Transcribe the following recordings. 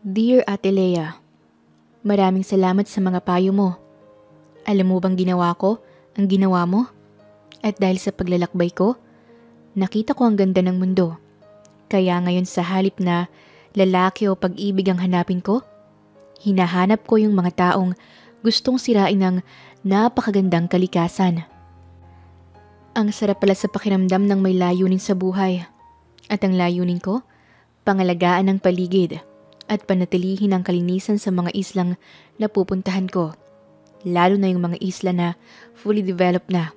Dear Ate Lea, maraming salamat sa mga payo mo. Alam mo bang ginawa ko ang ginawa mo? At dahil sa paglalakbay ko, nakita ko ang ganda ng mundo. Kaya ngayon sa halip na lalaki o pag-ibig ang hanapin ko, hinahanap ko yung mga taong gustong sirain ng napakagandang kalikasan. Ang sarap pala sa pakiramdam ng may layunin sa buhay. At ang layunin ko, pangalagaan ng paligid at panatilihin ang kalinisan sa mga islang napupuntahan ko. Lalo na yung mga isla na fully developed na.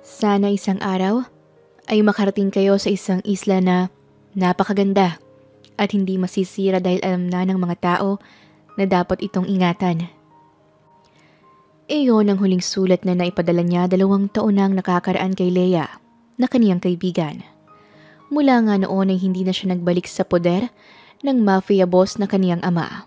Sana isang araw ay makarating kayo sa isang isla na napakaganda at hindi masisira dahil alam na ng mga tao na dapat itong ingatan. Iyon ang huling sulat na naipadala niya 2 taon nang nakakaraan kay Lea na kaniyang kaibigan. Mula nga noon ay hindi na siya nagbalik sa poder ng mafia boss na kaniyang ama.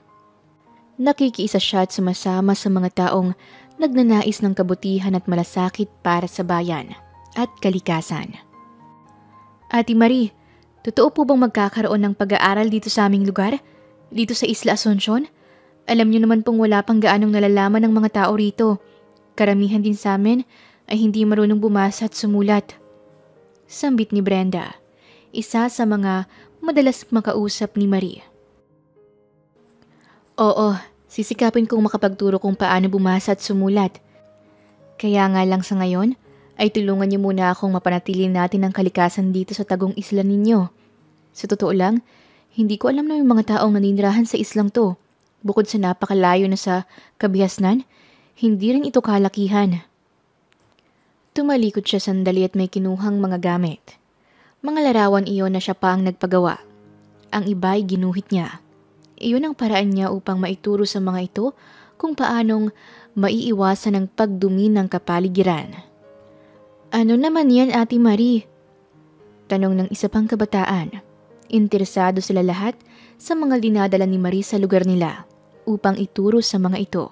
Nakikiisa siya at sumasama sa mga taong nagnanais ng kabutihan at malasakit para sa bayan at kalikasan. Ate Marie, totoo po bang magkakaroon ng pag-aaral dito sa aming lugar? Dito sa Isla Asuncion? Alam niyo naman pong wala pang gaanong nalalaman ng mga tao rito. Karamihan din sa amin ay hindi marunong bumasa at sumulat. Sambit ni Brenda, isa sa mga madalas makausap ni Marie. Oo, sisikapin kong makapagturo kung paano bumasa at sumulat. Kaya nga lang sa ngayon, ay tulungan niyo muna akong mapanatili natin ang kalikasan dito sa tagong isla ninyo. Sa totoo lang, hindi ko alam na yung mga taong naninirahan sa islang to. Bukod sa napakalayo na sa kabihasnan, hindi rin ito kalakihan. Tumalikod siya sandali at may kinuhang mga gamit. Mga larawan iyon na siya pa ang nagpagawa. Ang iba ay ginuhit niya. Iyon ang paraan niya upang maituro sa mga ito kung paanong maiiwasan ang pagdumi ng kapaligiran. Ano naman yan, Ate Marie? Tanong ng isa pang kabataan. Interesado sila lahat sa mga dinadala ni Marie sa lugar nila upang ituro sa mga ito.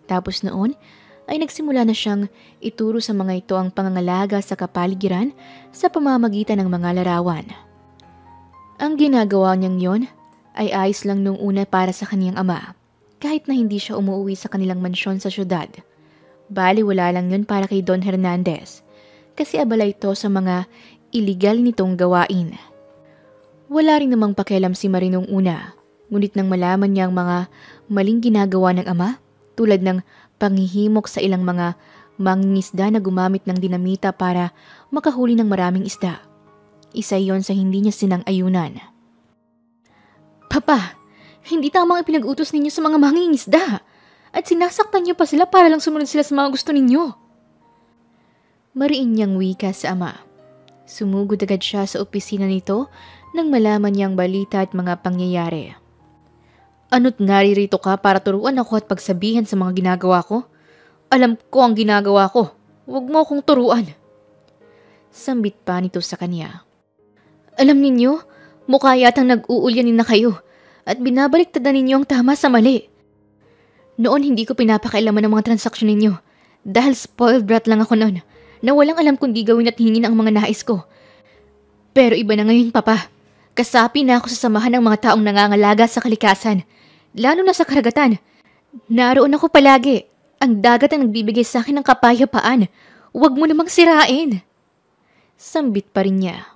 Tapos noon ay nagsimula na siyang ituro sa mga ito ang pangangalaga sa kapaligiran sa pamamagitan ng mga larawan. Ang ginagawa niyang yon ay ayos lang nung una para sa kaniyang ama, kahit na hindi siya umuwi sa kanilang mansyon sa syudad. Bali wala lang yun para kay Don Hernandez, kasi abala ito sa mga iligal nitong gawain. Wala rin namang pakialam si Marie nung una, ngunit nang malaman niya ang mga maling ginagawa ng ama, tulad ng panghihimok sa ilang mga mangingisda na gumamit ng dinamita para makahuli ng maraming isda. Isa yon sa hindi niya sinang-ayunan. Papa, hindi tamang ipinag-utos ninyo sa mga mangingisda at sinasaktan niyo pa sila para lang sumunod sila sa mga gusto ninyo. Mariin niyang wika sa ama. Sumugod agad siya sa opisina nito nang malaman niyang balita at mga pangyayari. Ano't naririto ka para turuan ako at pagsabihan sa mga ginagawa ko? Alam ko ang ginagawa ko. Huwag mo akong turuan. Sambit pa nito sa kanya. Alam ninyo, mukha yatang nag-uulyanin na kayo at binabaliktad ninyo ang tama sa mali. Noon hindi ko pinapakailaman ang mga transaksyon ninyo dahil spoiled brat lang ako noon na walang alam kundi gawin at hingin ang mga nais ko. Pero iba na ngayon, Papa. Kasapi na ako sa samahan ng mga taong nangangalaga sa kalikasan. Lalo na sa karagatan. Naroon ako palagi. Ang dagat ang nagbibigay sa akin ng kapayapaan. Huwag mo namang sirain. Sambit pa rin niya.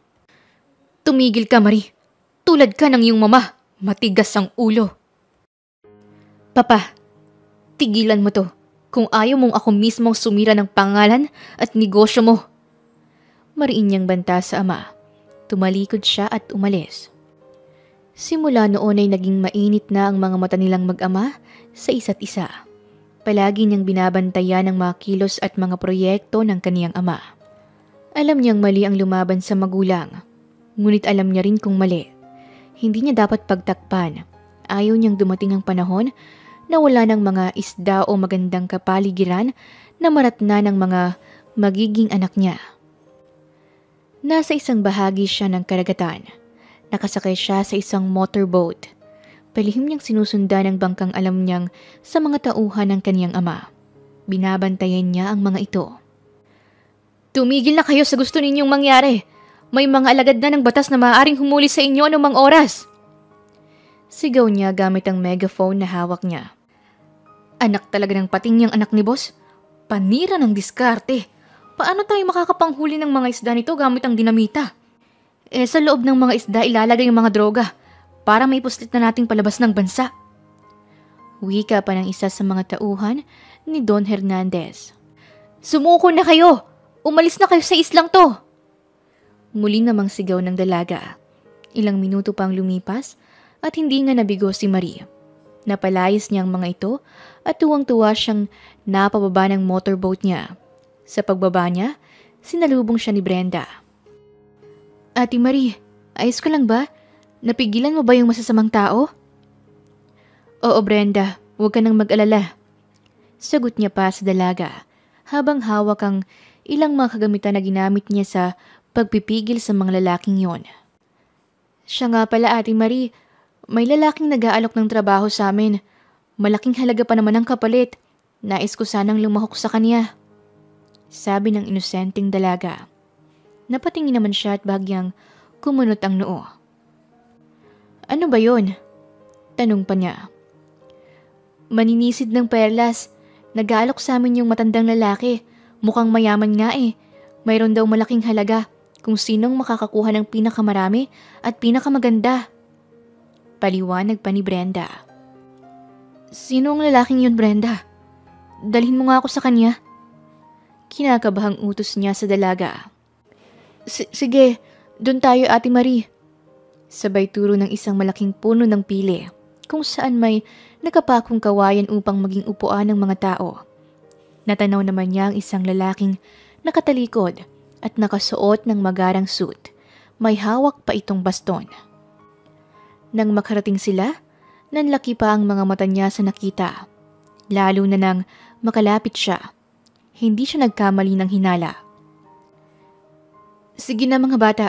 Tumigil ka, Marie. Tulad ka ng iyong mama. Matigas ang ulo. Papa, tigilan mo to. Kung ayaw mong ako mismong sumira ng pangalan at negosyo mo. Mariin niyang banta sa ama. Tumalikod siya at umalis. Simula noon ay naging mainit na ang mga mata nilang mag-ama sa isa't isa. Palagi niyang binabantayan ang mga kilos at mga proyekto ng kaniyang ama. Alam niyang mali ang lumaban sa magulang. Ngunit alam niya rin kung mali. Hindi niya dapat pagtakpan. Ayaw niyang dumating ang panahon na wala ng mga isda o magandang kapaligiran na maratna ng mga magiging anak niya. Nasa isang bahagi siya ng karagatan. Nakasakay siya sa isang motorboat. Palihim niyang sinusundan ang bangkang alam niyang sa mga tauhan ng kaniyang ama. Binabantayan niya ang mga ito. Tumigil na kayo sa gusto ninyong mangyari. May mga alagad na ng batas na maaaring humuli sa inyo anumang oras. Sigaw niya gamit ang megaphone na hawak niya. Anak talaga ng pating niyang anak ni boss. Panira ng diskarte. Paano tayo makakapanghuli ng mga isda nito gamit ang dinamita? Sa loob ng mga isda ilalagay ang mga droga para maipuslit na nating palabas ng bansa. Wika pa ng isa sa mga tauhan ni Don Hernandez. Sumuko na kayo! Umalis na kayo sa islang to! Muli namang sigaw ng dalaga. Ilang minuto pang lumipas at hindi nga nabigo si Marie. Napalayas niya ang mga ito at tuwang-tuwa siyang napababa ng motorboat niya. Sa pagbaba niya, sinalubong siya ni Brenda. Ate Marie, ayos ka lang ba? Napigilan mo ba yung masasamang tao? Oo Brenda, huwag ka nang mag-alala. Sagot niya pa sa dalaga habang hawak ang ilang mga kagamitan na ginamit niya sa pagpipigil sa mga lalaking yon. Siya nga pala Ate Marie, may lalaking nag-aalok ng trabaho sa amin. Malaking halaga pa naman ang kapalit. Nais ko sanang lumahok sa kanya. Sabi ng inosenteng dalaga. Napatingin naman siya at bagyang kumunot ang noo. Ano ba yon? Tanong pa niya. Maninisid ng perlas. Nag-aalok sa amin yung matandang lalaki. Mukhang mayaman nga eh. Mayroon daw malaking halaga kung sinong makakakuha ng pinakamarami at pinakamaganda. Paliwanag pa ni Brenda. Sino ang lalaking yun, Brenda? Dalhin mo nga ako sa kanya. Kinakabahang utos niya sa dalaga. Sige, doon tayo Ate Marie. Sabay turo ng isang malaking puno ng pili kung saan may nakapakong kawayan upang maging upuan ng mga tao. Natanaw naman niya ang isang lalaking nakatalikod at nakasuot ng magarang suit. May hawak pa itong baston. Nang makarating sila, nanlaki pa ang mga mata niya sa nakita. Lalo na nang makalapit siya. Hindi siya nagkamali ng hinala. Sige na mga bata,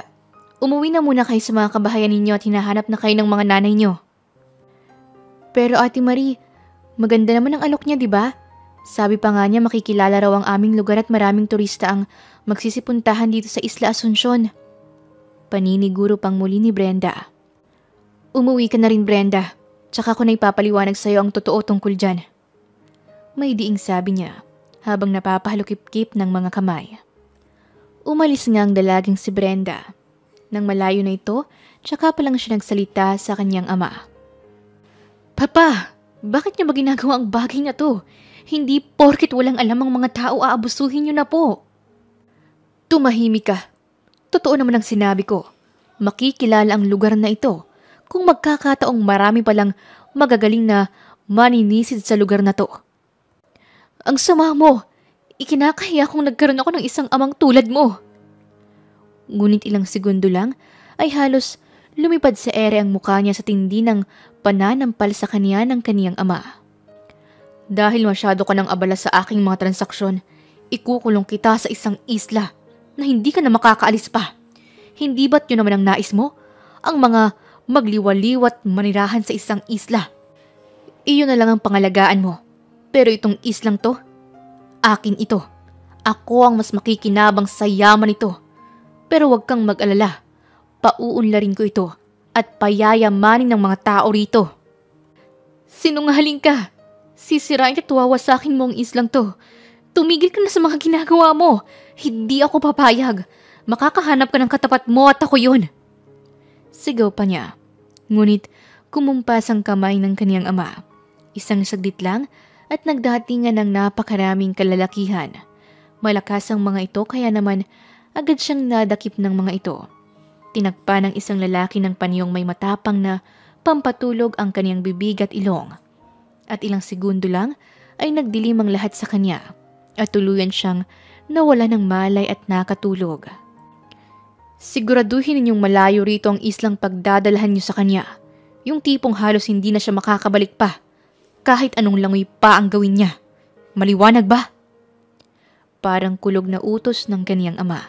umuwi na muna kayo sa mga kabahayan ninyo at hinahanap na kayo ng mga nanay niyo. Pero Ate Marie, maganda naman ang alok niya, di ba? Sabi pa nga niya makikilala raw ang aming lugar at maraming turista ang magsisipuntahan dito sa Isla Asuncion. Paniniguro pang muli ni Brenda. Umuwi ka na rin Brenda, tsaka ko na ipapaliwanag sa'yo ang totoo tungkol dyan. May diing sabi niya habang napapahalukip-kip ng mga kamay. Umalis nga ang dalagang si Brenda. Nang malayo na ito, tsaka pa lang siya nagsalita sa kanyang ama. Papa, bakit niyo ba ginagawa ang bagay na to? Hindi porket walang alam ang mga tao aabusuhin niyo na po. Tumahimik ka. Totoo naman ang sinabi ko. Makikilala ang lugar na ito kung magkakataong marami palang magagaling na maninisid sa lugar na to. Ang sama mo. Ikinakahiya kung nagkaroon ako ng isang amang tulad mo. Ngunit ilang segundo lang ay halos lumipad sa ere ang mukha niya sa tindi ng pananampal sa kanya ng kaniyang ama. Dahil masyado ka nang abala sa aking mga transaksyon, ikukulong kita sa isang isla na hindi ka na makakaalis pa. Hindi ba't yun naman ang nais mo? Ang mga magliwaliwat manirahan sa isang isla. Iyon na lang ang pangalagaan mo. Pero itong islang to, akin ito. Ako ang mas makikinabang sa yaman nito. Pero huwag kang mag-alala. Pauunlarin ko ito at payayamanin ng mga tao rito. Sinungaling ka. Sisirain at wawasakin mo ang islang to. Tumigil ka na sa mga ginagawa mo. Hindi ako papayag. Makakahanap ka ng katapat mo at ako yun. Sigaw pa niya. Ngunit kumumpas ang kamay ng kaniyang ama. Isang saglit lang at nagdatingan ng napakaraming kalalakihan. Malakas ang mga ito kaya naman agad siyang nadakip ng mga ito. Tinagpa ng isang lalaki ng panyong may matapang na pampatulog ang kaniyang bibig at ilong. At ilang segundo lang ay nagdilim ang lahat sa kanya at tuluyan siyang nawala ng malay at nakatulog. Siguraduhin ninyong malayo rito ang islang pagdadalahan niyo sa kanya. Yung tipong halos hindi na siya makakabalik pa. Kahit anong langoy pa ang gawin niya. Maliwanag ba? Parang kulog na utos ng kaniyang ama.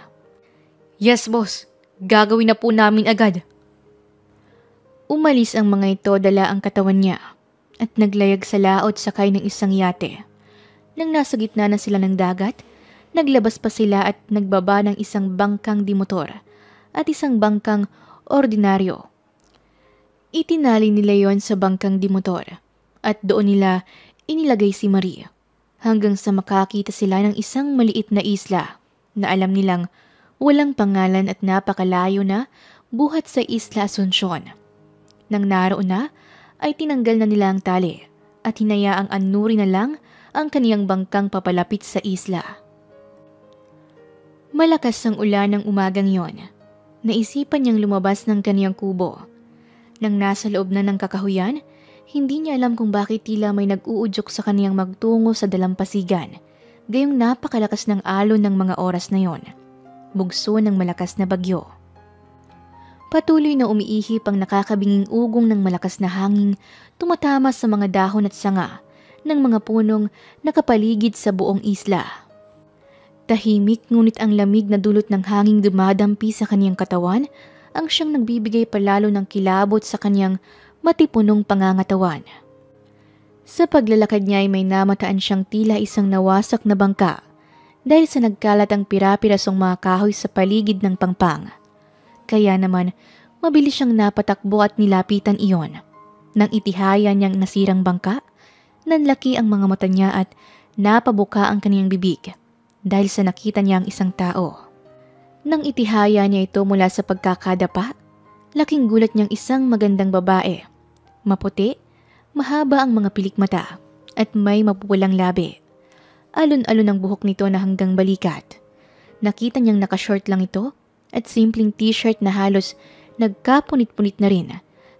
Yes, boss. Gagawin na po namin agad. Umalis ang mga ito dala ang katawan niya at naglayag sa laot sakay ng isang yate. Nang nasa gitna na sila ng dagat, naglabas pa sila at nagbaba ng isang bangkang dimotor at isang bangkang ordinaryo. Itinali nila yon sa bangkang dimotor at doon nila inilagay si Marie hanggang sa makakita sila ng isang maliit na isla na alam nilang walang pangalan at napakalayo na buhat sa Isla Asuncion. Nang naroon na, ay tinanggal na nila ang tali at hinayaang anuri na lang ang kaniyang bangkang papalapit sa isla. Malakas ang ulan ng umagang yon. Naisipan niyang lumabas ng kaniyang kubo. Nang nasa loob na ng kakahuyan, hindi niya alam kung bakit tila may nag-uudyok sa kaniyang magtungo sa dalampasigan, gayong napakalakas ng alon ng mga oras na yon. Bugso ng malakas na bagyo. Patuloy na umiihip ang nakakabinging ugong ng malakas na hangin tumatama sa mga dahon at sanga ng mga punong nakapaligid sa buong isla. Tahimik ngunit ang lamig na dulot ng hanging dumadampi sa kaniyang katawan ang siyang nagbibigay palalo ng kilabot sa kaniyang matipunong pangangatawan. Sa paglalakad niya ay may namataan siyang tila isang nawasak na bangka dahil sa nagkalat ang pira-pirasong mga kahoy sa paligid ng pangpang. Kaya naman, mabilis siyang napatakbo at nilapitan iyon. Nang itihaya niyang nasirang bangka, nanlaki ang mga mata niya at napabuka ang kaniyang bibig dahil sa nakita niya ang isang tao. Nang itihaya niya ito mula sa pagkakadapa, laking gulat niyang isang magandang babae. Maputi, mahaba ang mga pilik mata at may mapupulang labi. Alon-alon ang buhok nito na hanggang balikat. Nakita niyang nakashort lang ito at simpleng t-shirt na halos nagkapunit-punit na rin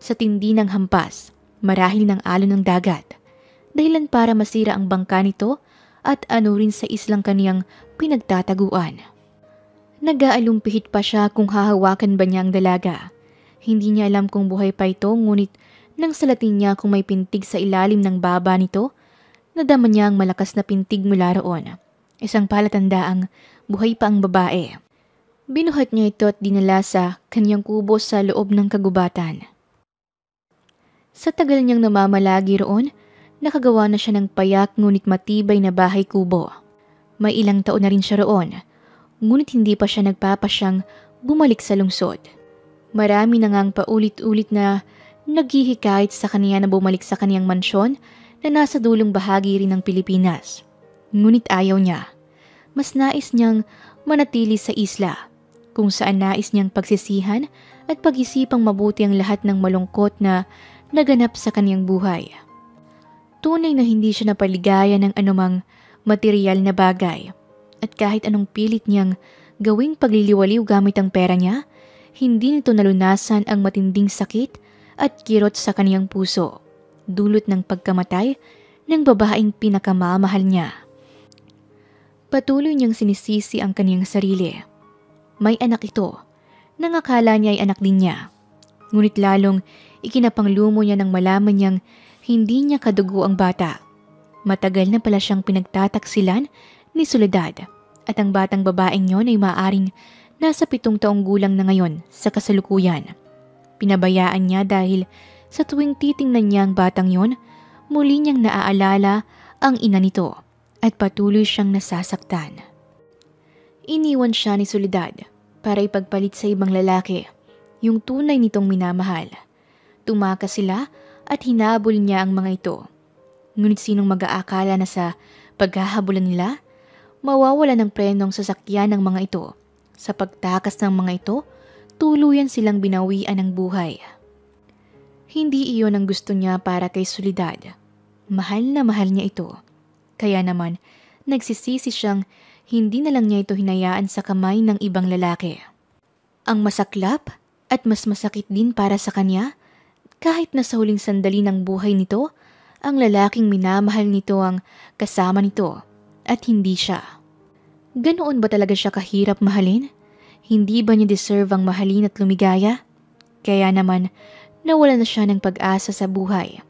sa tindi ng hampas marahil ng alon ng dagat. Dahilan para masira ang bangka nito at anurin sa islang kaniyang pinagtataguan. Nag-aalumpihit pa siya kung hahawakan ba niya ang dalaga. Hindi niya alam kung buhay pa ito ngunit nang salatin niya kung may pintig sa ilalim ng baba nito, nadama niya ang malakas na pintig mula roon. Isang palatandaang buhay pa ang babae. Binuhat niya ito at dinala sa kanyang kubo sa loob ng kagubatan. Sa tagal niyang namamalagi roon, nakagawa na siya ng payak ngunit matibay na bahay kubo. May ilang taon na rin siya roon, ngunit hindi pa siya nagpapasyang bumalik sa lungsod. Marami na ngang paulit-ulit na naghihikayat sa kaniya na bumalik sa kaniyang mansyon na nasa dulong bahagi rin ng Pilipinas. Ngunit ayaw niya. Mas nais niyang manatili sa isla, kung saan nais niyang pagsisihan at pag-isipang mabuti ang lahat ng malungkot na naganap sa kaniyang buhay. Tunay na hindi siya napaligaya ng anumang material na bagay at kahit anong pilit niyang gawing pagliliwaliw gamit ang pera niya, hindi nito nalunasan ang matinding sakit at kirot sa kaniyang puso, dulot ng pagkamatay ng babaeng pinakamamahal niya. Patuloy niyang sinisisi ang kaniyang sarili. May anak ito, nang akala niya ay anak din niya. Ngunit lalong ikinapanglumo niya nang malaman niyang hindi niya kadugo ang bata. Matagal na pala siyang pinagtataksilan ni Soledad at ang batang babaeng yon ay maaaring nasa 7 taong gulang na ngayon sa kasalukuyan. Pinabayaan niya dahil sa tuwing titingnan niya ang batang yon, muli niyang naaalala ang ina nito at patuloy siyang nasasaktan. Iniwan siya ni Soledad para ipagpalit sa ibang lalaki, yung tunay nitong minamahal. Tumakas sila at hinabol niya ang mga ito. Ngunit sinong mag-aakala na sa paghahabulan nila, mawawala ng prenong sasakyan ng mga ito. Sa pagtakas ng mga ito, tuluyan silang binawian ng buhay. Hindi iyon ang gusto niya para kay Soledad. Mahal na mahal niya ito. Kaya naman, nagsisisi siyang hindi na lang niya ito hinayaan sa kamay ng ibang lalaki. Ang masaklap at mas masakit din para sa kanya, kahit na sa huling sandali ng buhay nito, ang lalaking minamahal nito ang kasama nito at hindi siya. Ganoon ba talaga siya kahirap mahalin? Hindi ba niya deserve ang mahalin at lumigaya? Kaya naman, nawala na siya ng pag-asa sa buhay.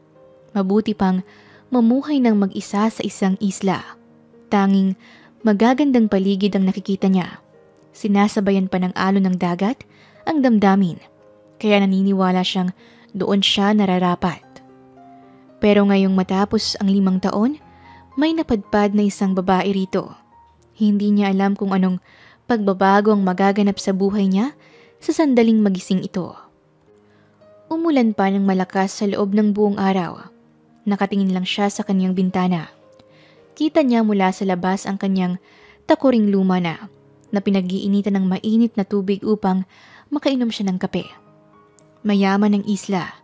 Mabuti pang mamuhay ng mag-isa sa isang isla. Tanging magagandang paligid ang nakikita niya. Sinasabayan pa ng alon ng dagat ang damdamin. Kaya naniniwala siyang doon siya nararapat. Pero ngayong matapos ang 5 taon, may napadpad na isang babae rito. Hindi niya alam kung anong pagbabago ang magaganap sa buhay niya sa sandaling magising ito. Umulan pa ng malakas sa loob ng buong araw. Nakatingin lang siya sa kanyang bintana. Kita niya mula sa labas ang kanyang takuring luma na pinag-iinitan ng mainit na tubig upang makainom siya ng kape. Mayaman ang isla.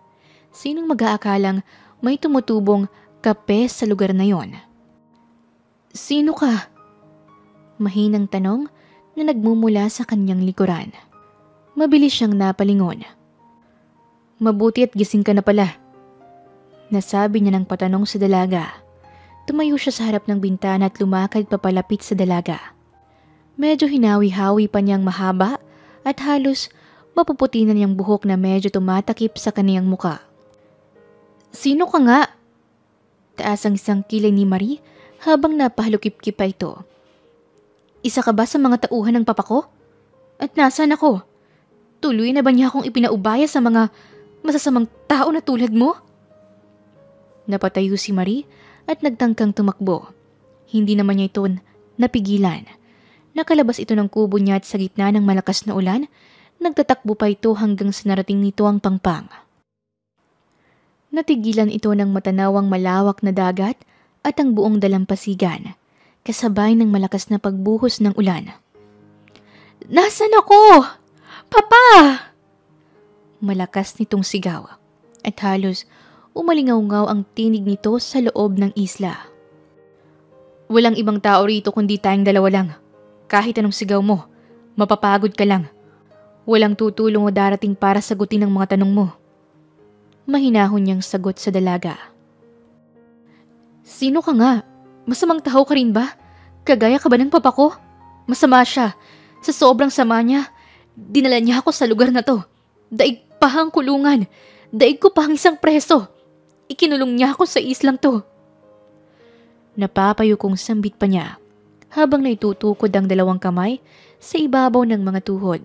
Sinong mag-aakalang may tumutubong kape sa lugar na yon? Sino ka? Mahinang tanong na nagmumula sa kanyang likuran. Mabilis siyang napalingon. Mabuti at gising ka na pala. Nasabi niya ng patanong sa dalaga. Tumayo siya sa harap ng bintana at lumakad papalapit sa dalaga. Medyo hinawi-hawi pa niyang mahaba at halos mapuputi na niyang buhok na medyo tumatakip sa kaniyang muka. Sino ka nga? Taas ang isang kilay ni Marie habang napahalukip-kip pa ito. Isa ka ba sa mga tauhan ng papa ko? At nasaan ako? Tuloy na ba niya akong ipinaubaya sa mga masasamang tao na tulad mo? Napatayo si Marie at nagtangkang tumakbo. Hindi naman niya ito napigilan. Nakalabas ito ng kubo niya at sa gitna ng malakas na ulan, nagtatakbo pa ito hanggang sa narating nito ang pangpang. Natigilan ito ng matanawang malawak na dagat at ang buong dalampasigan, kasabay ng malakas na pagbuhos ng ulan. Nasaan ako? Papa! Malakas nitong sigaw at halos umalingaw-ngaw ang tinig nito sa loob ng isla. Walang ibang tao rito kundi tayong dalawa lang. Kahit anong sigaw mo, mapapagod ka lang. Walang tutulong o darating para sagutin ang mga tanong mo. Mahinahon niyang sagot sa dalaga. Sino ka nga? Masamang tao ka rin ba? Kagaya ka ba ng papa ko? Masama siya. Sa sobrang sama niya, dinala niya ako sa lugar na to. Daig pa ang kulungan. Daig ko pa ang isang preso. Ikinulong niya ako sa islang to. Napapayukong sambit pa niya habang naitutukod ang dalawang kamay sa ibabaw ng mga tuhod.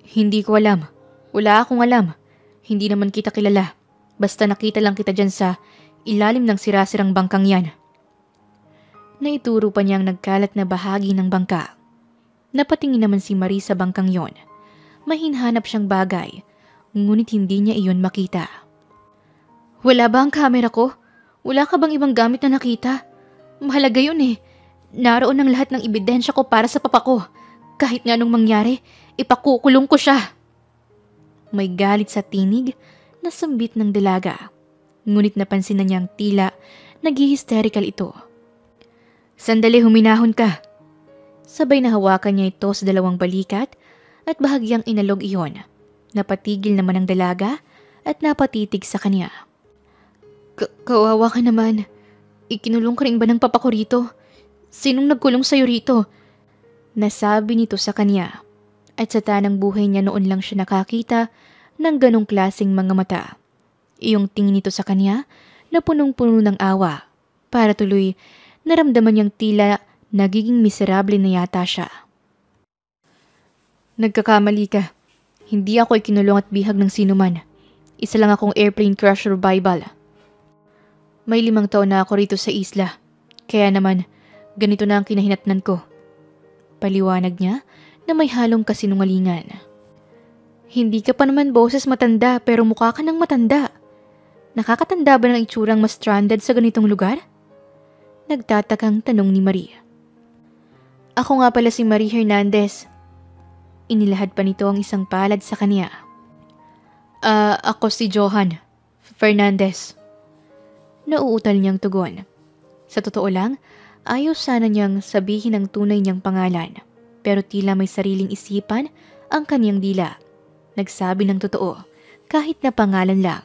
Hindi ko alam. Wala akong alam. Hindi naman kita kilala. Basta nakita lang kita dyan sa ilalim ng sirasirang bangkang yan. Naituro pa niyang nagkalat na bahagi ng bangka. Napatingin naman si Marie sa bangkang yon. Mahinhanap siyang bagay, ngunit hindi niya iyon makita. Wala ba ang kamera ko? Wala ka bang ibang gamit na nakita? Mahalaga yun eh. Naroon ang lahat ng ebidensya ko para sa papa ko. Kahit nga anong mangyari, ipakukulong ko siya. May galit sa tinig na sambit ng dalaga. Ngunit napansin na niyang tila nag-hysterical ito. Sandali, huminahon ka. Sabay na hawakan niya ito sa dalawang balikat at bahagyang inalog iyon. Napatigil naman ang dalaga at napatitig sa kanya. Kawawa ka naman. Ikinulong ka rin ba ng papa ko rito? Sinong nagkulong sa'yo rito? Nasabi nito sa kanya. At sa tanang buhay niya noon lang siya nakakita ng ganong klaseng mga mata. Iyong tingin nito sa kanya na punong-puno ng awa. Para tuloy, naramdaman niyang tila nagiging miserable na yata siya. Nagkakamali ka. Hindi ako ikinulong at bihag ng sinuman. Isa lang akong airplane crash survival. May 5 taon na ako rito sa isla. Kaya naman, ganito na ang kinahinatnan ko. Paliwanag niya na may halong kasinungalingan. Hindi ka pa naman boses matanda pero mukha ka ng matanda. Nakakatanda ba ng itsurang mas stranded sa ganitong lugar? Nagtatakang tanong ni Maria. Ako nga pala si Marie Hernandez. Inilahad pa nito ang isang palad sa kanya. Ako si Johan Fernandez. Nauutal niyang tugon. Sa totoo lang, ayaw sana niyang sabihin ang tunay niyang pangalan. Pero tila may sariling isipan ang kanyang dila. Nagsabi ng totoo, kahit na pangalan lang.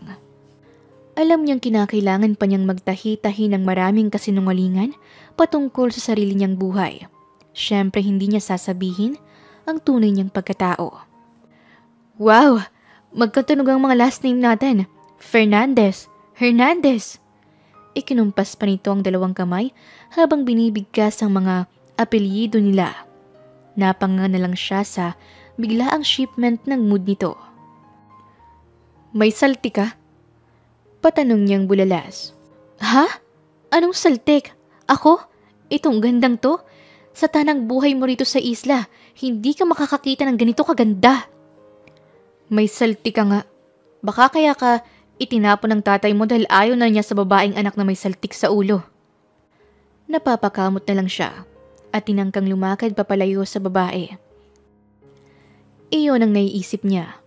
Alam niyang kinakailangan pa niyang magtahi-tahi ng maraming kasinungalingan patungkol sa sarili niyang buhay. Siyempre hindi niya sasabihin ang tunay niyang pagkatao. Wow! Magkatunog ang mga last name natin. Fernandez, Hernandez. Ikinumpas pa nito ang dalawang kamay habang binibigkas ang mga apelyido nila. Napanga na lang siya sa biglaang shipment ng mood nito. May salti ka? Patanong niyang bulalas. Ha? Anong saltik? Ako? Itong gandang to? Sa tanang buhay mo rito sa isla, hindi ka makakakita ng ganito kaganda. May salti ka nga. Baka kaya ka itinapon ng tatay mo dahil ayaw na niya sa babaeng anak na may saltik sa ulo. Napapakamot na lang siya at tinangkang lumakad papalayo sa babae. Iyon ang naiisip niya.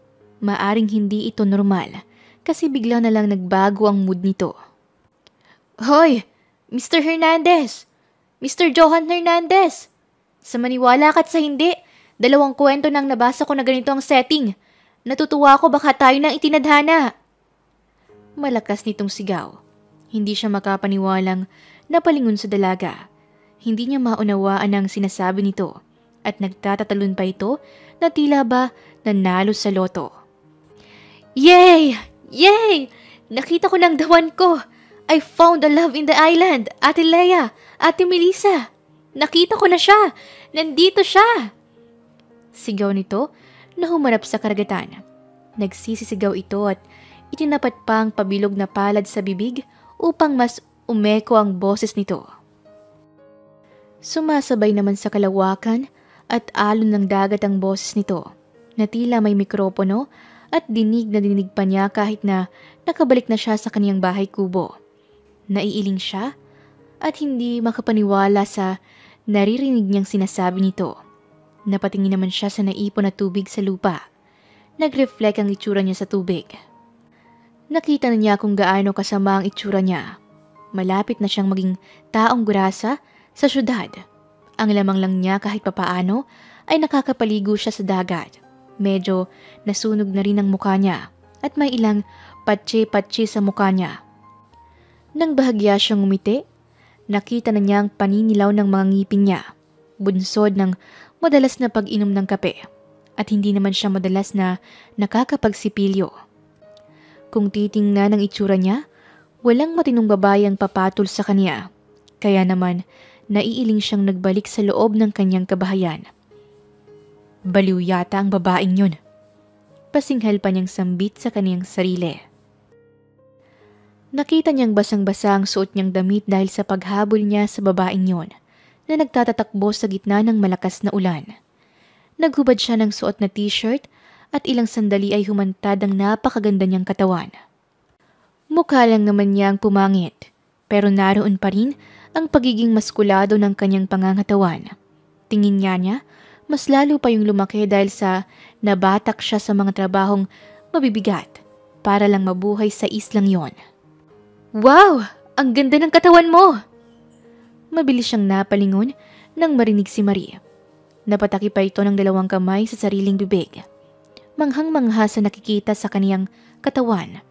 Maaring hindi ito normal kasi bigla na lang nagbago ang mood nito. Hoy! Mr. Hernandez! Mr. Johan Hernandez! Sa maniwala ka't sa hindi, 2 kwento nang nabasa ko na ganito ang setting. Natutuwa ako baka tayo nang itinadhana. Malakas nitong sigaw. Hindi siya makapaniwalang napalingon sa dalaga. Hindi niya maunawaan ang sinasabi nito at nagtatatalon pa ito na tila ba nanalo sa loto. Yay! Yay! Nakita ko ng dawan ko! I found a love in the island! Ate Leia! Ate Melissa! Nakita ko na siya! Nandito siya! Sigaw nito na humarap sa karagatan. Nagsisisigaw ito at itinapat pa ang pabilog na palad sa bibig upang mas umeko ang boses nito. Sumasabay naman sa kalawakan at alon ng dagat ang boses nito na tila may mikropono at dinig na dinig pa niya kahit na nakabalik na siya sa kaniyang bahay kubo. Naiiling siya at hindi makapaniwala sa naririnig niyang sinasabi nito. Napatingin naman siya sa naipon na tubig sa lupa. Nag-reflect ang itsura niya sa tubig. Nakita na niya kung gaano kasama ang itsura niya. Malapit na siyang maging taong grasa sa syudad. Ang lamang lang niya kahit papaano ay nakakapaligo siya sa dagat. Medyo nasunog na rin ang mukha niya at may ilang patsi-patsi sa mukha niya. Nang bahagya siyang umiti, nakita na niya ang paninilaw ng mga ngipin niya. Bunsod ng madalas na pag-inom ng kape at hindi naman siya madalas na nakakapagsipilyo. Kung titingnan ang itsura niya, walang matinong babae ang papatol sa kanya. Kaya naman, naiiling siyang nagbalik sa loob ng kanyang kabahayan. Baliw yata ang babaeng yun. Pasinghal pa niyang sambit sa kaniyang sarili. Nakita niyang basang-basa ang suot niyang damit dahil sa paghabol niya sa babaeng yun na nagtatatakbo sa gitna ng malakas na ulan. Naghubad siya ng suot na t-shirt at ilang sandali ay humantad ang napakaganda niyang katawan. Mukha lang naman niya ang pumangit, pero naroon pa rin ang pagiging maskulado ng kanyang pangangatawan. Tingin niya, mas lalo pa yung lumaki dahil sa nabatak siya sa mga trabahong mabibigat para lang mabuhay sa islang yon. Wow! Ang ganda ng katawan mo! Mabilis siyang napalingon nang marinig si Marie. Napataki pa ito ng 2 kamay sa sariling bibig. Manghang-mangha sa nakikita sa kaniyang katawan.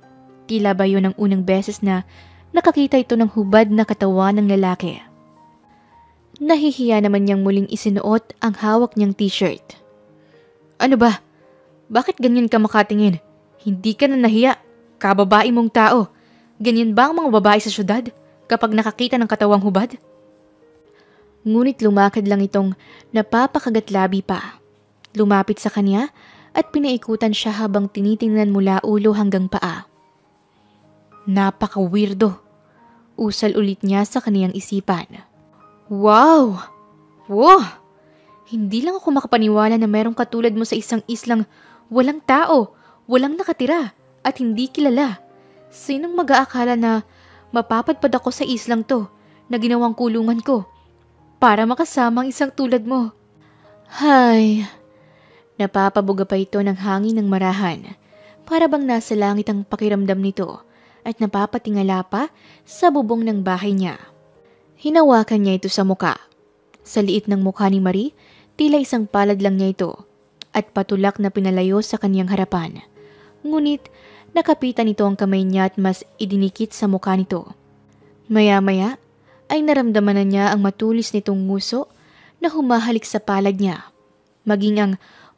Tila ba yun ang unang beses na nakakita ito ng hubad na katawan ng lalaki. Nahihiya naman niyang muling isinuot ang hawak niyang t-shirt. Ano ba? Bakit ganyan ka makatingin? Hindi ka na nahiya. Kababae mong tao. Ganyan ba ang mga babae sa syudad kapag nakakita ng katawang hubad? Ngunit lumakad lang itong napapakagatlabi pa. Lumapit sa kanya at pinaikutan siya habang tinitingnan mula ulo hanggang paa. Napaka-weirdo. Usal ulit niya sa kaniyang isipan. Wow! Wow! Hindi lang ako makapaniwala na merong katulad mo sa isang islang walang tao, walang nakatira, at hindi kilala. Sinong mag-aakala na mapapadpad ako sa islang to na ginawang kulungan ko para makasama ang isang tulad mo? Hay! Napapabuga pa ito ng hangin ng marahan. Para bang nasa langit ang pakiramdam nito at napapatingala pa sa bubong ng bahay niya. Hinawakan niya ito sa muka. Sa liit ng mukha ni Marie, tila isang palad lang niya ito at patulak na pinalayo sa kaniyang harapan. Ngunit nakapitan nito ang kamay niya at mas idinikit sa mukha nito. Maya-maya ay naramdaman na niya ang matulis nitong nguso na humahalik sa palad niya, maging ang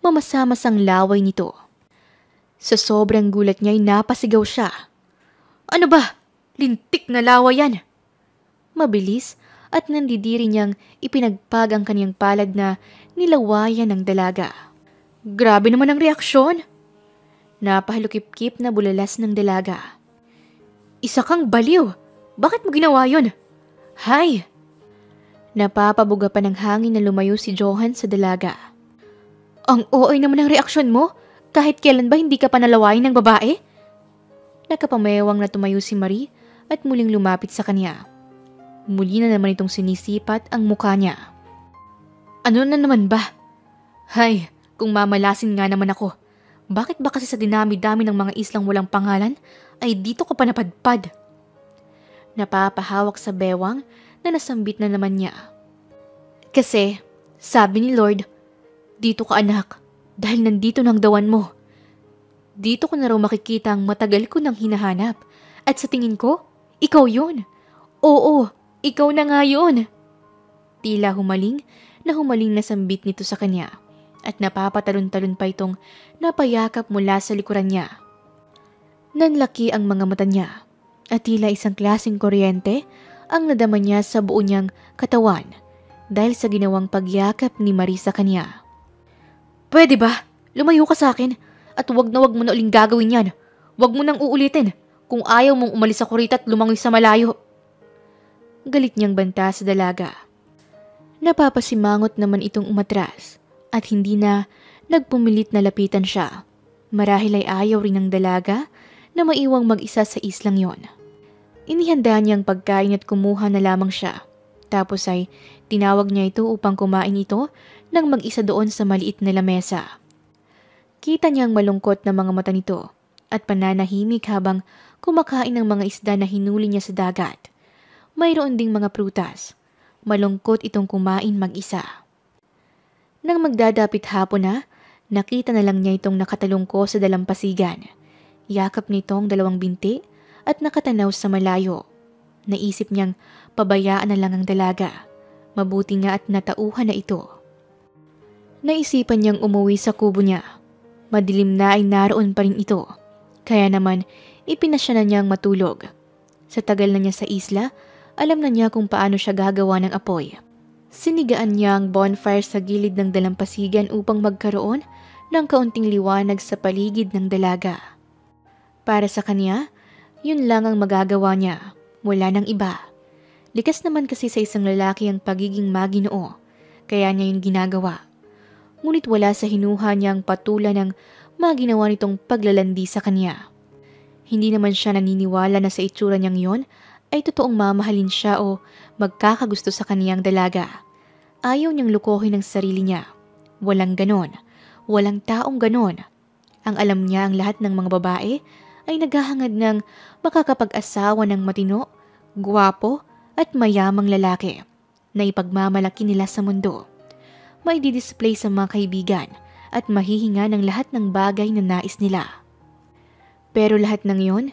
mamasamasang laway nito. Sa sobrang gulat niya ay napasigaw siya. Ano ba? Lintik na laway yan! Mabilis at nandidiri niyang ipinagpag ang kaniyang palad na nilawayan ng dalaga. Grabe naman ang reaksyon! Napahalukip-kip na bulalas ng dalaga. Isa kang baliw! Bakit mo ginawa yun? Hay! Napapabuga pa ng hangin na lumayo si Johan sa dalaga. Ang OA naman ang reaksyon mo? Kahit kailan ba hindi ka panalawain ng babae? Nakapamewang na tumayo si Marie at muling lumapit sa kanya. Muli na naman itong sinisipat ang mukha niya. Ano na naman ba? Hay, kung mamalasin nga naman ako. Bakit ba kasi sa dinami-dami ng mga islang walang pangalan ay dito ka pa napadpad? Napapahawak sa bewang na nasambit na naman niya. Kasi, sabi ni Lord, dito ka anak dahil nandito ng dawan mo. Dito ko na raw makikita ang matagal ko nang hinahanap at sa tingin ko, ikaw yun. Oo, ikaw na nga yun. Tila humaling na sambit nito sa kanya at napapatalon-talon pa itong napayakap mula sa likuran niya. Nanlaki ang mga mata niya at tila isang klaseng kuryente ang nadama niya sa buo niyang katawan dahil sa ginawang pagyakap ni Marie sa kanya. Pwede ba? Lumayo ka sa akin at wag na wag mo na uling gagawin yan. Wag mo nang uulitin kung ayaw mong umalis ako rito at lumangoy sa malayo. Galit niyang banta sa dalaga. Napapasimangot naman itong umatras at hindi na nagpumilit na lapitan siya. Marahil ay ayaw rin ng dalaga na maiwang mag-isa sa islang yon. Inihanda niyang pagkain at kumuha na lamang siya. Tapos ay tinawag niya ito upang kumain ito nang mag-isa doon sa maliit na lamesa. Kita niyang malungkot na mga mata nito at pananahimik habang kumakain ng mga isda na hinuli niya sa dagat. Mayroon ding mga prutas. Malungkot itong kumain mag-isa. Nang magdadapit hapon na, nakita na lang niya itong nakatalungko sa dalampasigan. Yakap nitong dalawang binti at nakatanaw sa malayo. Naisip niyang pabayaan na lang ang dalaga. Mabuti nga at natauhan na ito. Naisipan niyang umuwi sa kubo niya. Madilim na ay naroon pa rin ito. Kaya naman, ipinasya na niyang matulog. Sa tagal na niya sa isla, alam na niya kung paano siya gagawa ng apoy. Sinigaan niya ang bonfire sa gilid ng dalampasigan upang magkaroon ng kaunting liwanag sa paligid ng dalaga. Para sa kanya, yun lang ang magagawa niya. Wala nang iba. Likas naman kasi sa isang lalaki ang pagiging maginoo, kaya niya yun ginagawa. Ngunit wala sa hinuha niyang patulan ng maginawa nitong paglalandi sa kanya. Hindi naman siya naniniwala na sa itsura niyang yon ay totoong mamahalin siya o magkakagusto sa kaniyang dalaga. Ayaw niyang lukohin ang sarili niya. Walang ganon. Walang taong ganon. Ang alam niya ang lahat ng mga babae ay naghahangad ng makakapag-asawa ng matino, gwapo at mayamang lalaki na ipagmamalaki nila sa mundo. May di-display sa mga kaibigan at mahihinga ng lahat ng bagay na nais nila. Pero lahat ng yon,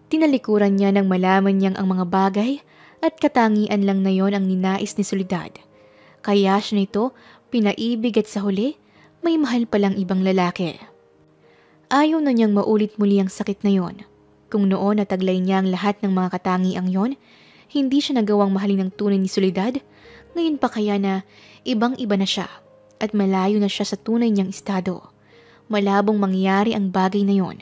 tinalikuran niya nang malaman niyang ang mga bagay at katangian lang na yon ang ninais ni Soledad. Kaya siya nito pinaibig at sa huli, may mahal palang ibang lalaki. Ayaw na niyang maulit muli ang sakit na yon. Kung noon nataglay niya ang lahat ng mga katangiang yon, hindi siya nagawang mahalin ng tunay ni Soledad, ngayon pa kaya na ibang-iba na siya at malayo na siya sa tunay niyang estado. Malabong mangyari ang bagay na yon.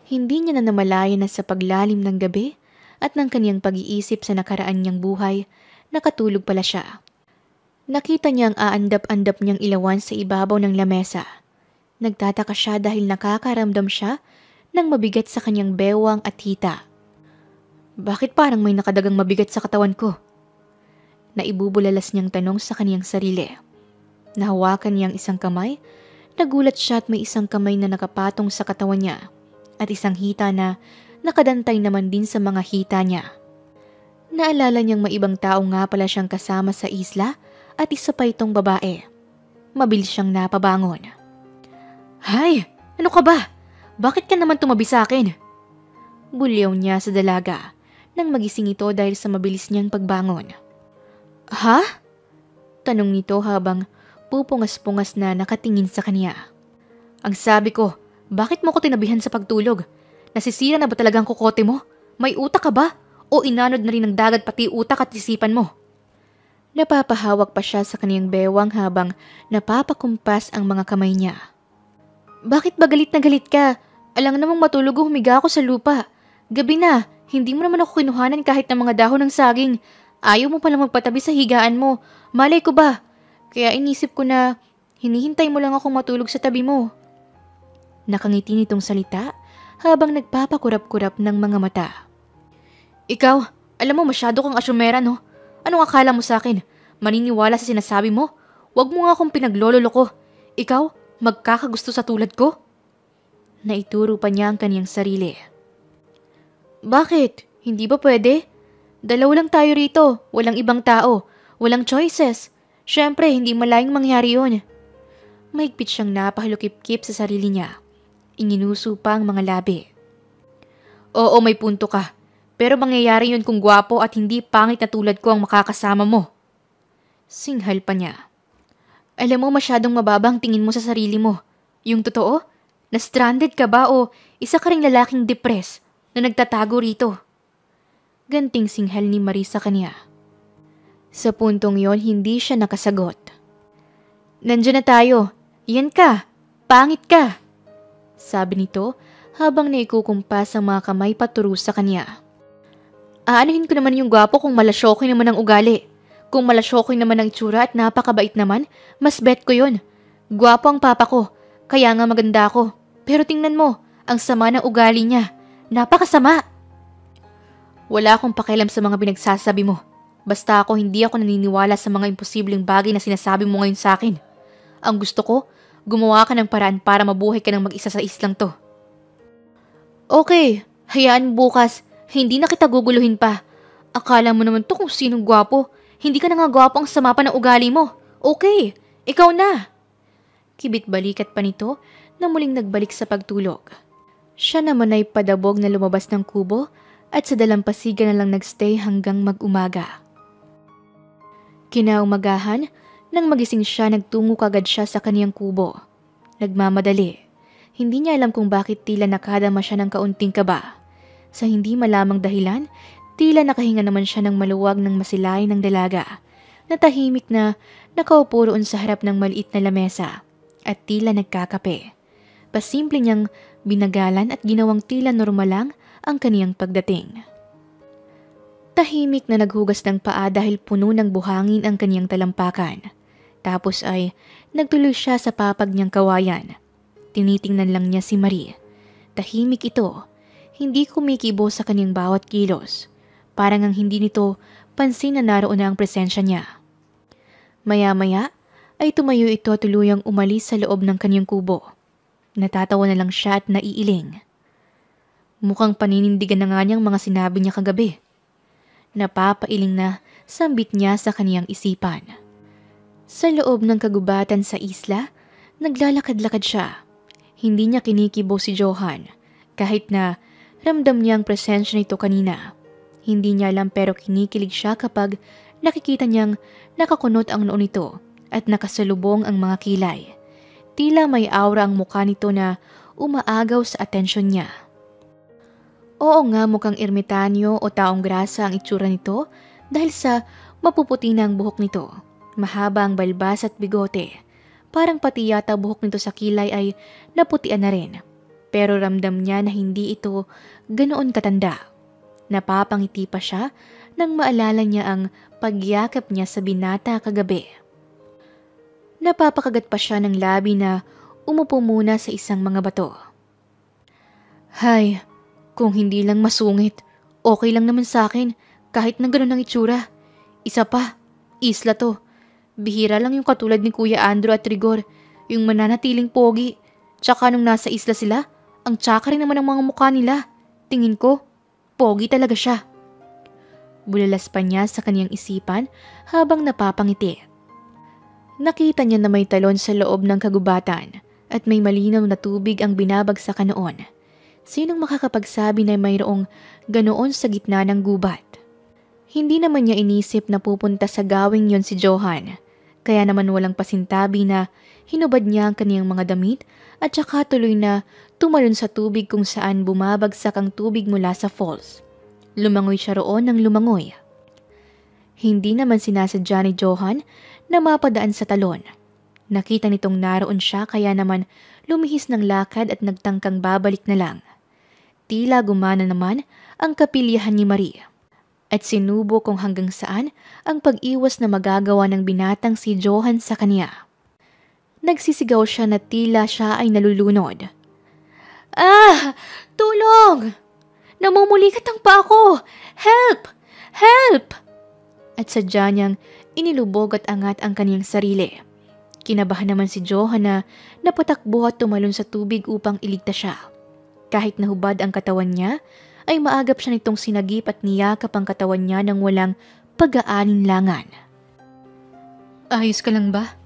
Hindi niya na namalayan na sa paglalim ng gabi at ng kaniyang pag-iisip sa nakaraan niyang buhay, nakatulog pala siya. Nakita niya ang aandap-andap niyang ilawan sa ibabaw ng lamesa. Nagtataka siya dahil nakakaramdam siya ng mabigat sa kanyang bewang at hita. Bakit parang may nakadagang mabigat sa katawan ko? Naibubulalas niyang tanong sa kaniyang sarili. Nahawakan niyang isang kamay, nagulat siya at may isang kamay na nakapatong sa katawan niya at isang hita na nakadantay naman din sa mga hita niya. Naalala niyang may ibang tao nga pala siyang kasama sa isla at isa pa itong babae. Mabilis siyang napabangon. Hay! Ano ka ba? Bakit ka naman tumabi sa akin? Bulyaw niya sa dalaga nang magising ito dahil sa mabilis niyang pagbangon. Ha? Tanong nito habang pupungas-pungas na nakatingin sa kanya. Ang sabi ko, bakit mo ko tinabihan sa pagtulog? Nasisira na ba talagang kokote mo? May utak ka ba? O inanod na rin ng dagat pati utak at isipan mo? Napapahawak pa siya sa kaniyang bewang habang napapakumpas ang mga kamay niya. Bakit ba galit na galit ka? Alang namang matulog o humiga ako sa lupa. Gabi na, hindi mo naman ako kinuhanan kahit ng mga dahon ng saging. Ayaw mo palang magpatabi sa higaan mo. Malay ko ba? Kaya inisip ko na hinihintay mo lang ako matulog sa tabi mo. Nakangiti nitong salita habang nagpapakurap-kurap ng mga mata. Ikaw, alam mo masyado kang asyumera no? Anong akala mo sa akin? Maniniwala sa sinasabi mo? Huwag mo nga akong pinaglololoko. Ikaw, magkakagusto sa tulad ko? Naituro pa niya ang kaniyang sarili. Bakit? Hindi ba pwede? Dalawa lang tayo rito, walang ibang tao, walang choices. Syempre, hindi malayang mangyari yun. Mahigpit siyang napahalukip-kip sa sarili niya. Inginuso pa ang mga labi. Oo, may punto ka. Pero mangyayari yun kung gwapo at hindi pangit na tulad ko ang makakasama mo. Singhal pa niya. Alam mo masyadong mababa ang tingin mo sa sarili mo. Yung totoo? Na-stranded ka ba o isa ka ring lalaking depressed na nagtatago rito? Ganting singhal ni Marie sa kanya. Sa puntong yon hindi siya nakasagot. Nandiyan na tayo. Yan ka. Pangit ka. Sabi nito habang naikukumpas ang mga kamay paturo sa kanya. Aanuhin ko naman yung gwapo kung malasyokoy naman ang ugali. Kung malasyokoy naman ang itsura at napakabait naman, mas bet ko yun. Gwapo ang papa ko, kaya nga maganda ako. Pero tingnan mo, ang sama ng ugali niya. Napakasama! Wala akong pakialam sa mga pinagsasabi mo. Basta hindi ako naniniwala sa mga imposibleng bagay na sinasabi mo ngayon sa akin. Ang gusto ko, gumawa ka ng paraan para mabuhay ka ng mag-isa sa islang to. Okay, hayaan mo bukas. Hindi na kita guguluhin pa. Akala mo naman to kung sinong gwapo. Hindi ka na nga gwapo, ang sama pa ng ugali mo. Okay, ikaw na. Kibit balikat pa nito na muling nagbalik sa pagtulog. Siya naman ay padabog na lumabas ng kubo at sa dalampasigan na lang nagstay hanggang mag-umaga. Kinaumagahan, nang magising siya nagtungo kagad siya sa kaniyang kubo. Nagmamadali. Hindi niya alam kung bakit tila nakadama siya ng kaunting kaba. Sa hindi malamang dahilan, tila nakahinga naman siya ng maluwag ng masilayan ng dalaga, na tahimik na nakaupo roon sa harap ng maliit na lamesa, at tila nagkakape. Pasimple niyang binagalan at ginawang tila normal lang ang kaniyang pagdating. Tahimik na naghugas ng paa dahil puno ng buhangin ang kaniyang talampakan. Tapos ay nagtuloy siya sa papag niyang kawayan. Tinitingnan lang niya si Marie. Tahimik ito. Hindi kumikibo sa kaniyang bawat kilos. Parang ang hindi nito pansin na naroon na ang presensya niya. Maya-maya ay tumayo ito at tuluyang umalis sa loob ng kaniyang kubo. Natatawa na lang siya at naiiling. Mukhang paninindigan na nga niyang mga sinabi niya kagabi. Napapailing na sambit niya sa kaniyang isipan. Sa loob ng kagubatan sa isla, naglalakad-lakad siya. Hindi niya kinikibo si Johan, kahit na ramdam niya ang presensya nito kanina. Hindi niya alam pero kinikilig siya kapag nakikita niyang nakakunot ang noo nito at nakasalubong ang mga kilay. Tila may aura ang mukha nito na umaagaw sa atensyon niya. Oo nga, mukhang ermitanyo o taong grasa ang itsura nito dahil sa mapuputi na ang buhok nito. Mahaba ang balbas at bigote. Parang pati yata buhok nito sa kilay ay naputian na rin. Pero ramdam niya na hindi ito ganoon katanda. Napapangiti pa siya nang maalala niya ang pagyakap niya sa binata kagabi. Napapakagat pa siya ng labi na umupo muna sa isang mga bato. Hay, kung hindi lang masungit, okay lang naman sa akin kahit na ganoon ang itsura. Isa pa, isla to. Bihira lang yung katulad ni Kuya Andrew at Rigor, yung mananatiling pogi. Tsaka nung nasa isla sila, ang tsaka rin naman ang mga mukha nila. Tingin ko, pogi talaga siya. Bulalas pa niya sa kaniyang isipan habang napapangiti. Nakita niya na may talon sa loob ng kagubatan at may malinaw na tubig ang binabagsakan noon. Sinong makakapagsabi na mayroong ganoon sa gitna ng gubat? Hindi naman niya inisip na pupunta sa gawing yon si Johan. Kaya naman walang pasintabi na hinubad niya ang kaniyang mga damit at saka tuloy na tumalon sa tubig kung saan bumabagsak ang tubig mula sa falls. Lumangoy siya roon ng lumangoy. Hindi naman sinasadya ni Johan na mapadaan sa talon. Nakita nitong naroon siya kaya naman lumihis ng lakad at nagtangkang babalik na lang. Tila gumana naman ang kapilyahan ni Marie. At sinubo kung hanggang saan ang pag-iwas na magagawa ng binatang si Johan sa kanya. Nagsisigaw siya na tila siya ay nalulunod. Ah! Tulong! Namumulikat ang paa ko! Help! Help! At sadya niyang inilubog at angat ang kaniyang sarili. Kinabahan naman si Johan na napatakbo at tumalon sa tubig upang iligtas siya. Kahit nahubad ang katawan niya, ay maagap siya nitong sinagip at niyakap ang katawan niya ng walang pag-aalinlangan. Ayos ka lang ba?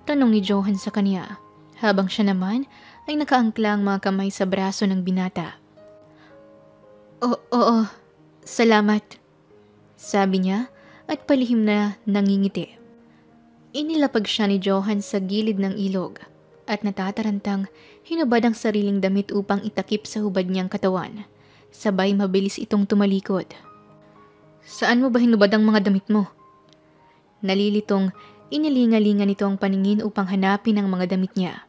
Tanong ni Johan sa kanya, habang siya naman ay nakaangklang mga kamay sa braso ng binata. Oo, salamat, sabi niya at palihim na nangingiti. Inilapag siya ni Johan sa gilid ng ilog at natatarantang hinubad ang sariling damit upang itakip sa hubad niyang katawan. Sabay mabilis itong tumalikod. Saan mo ba hinubad ang mga damit mo? Nalilitong inilingalinga nito ang paningin upang hanapin ang mga damit niya.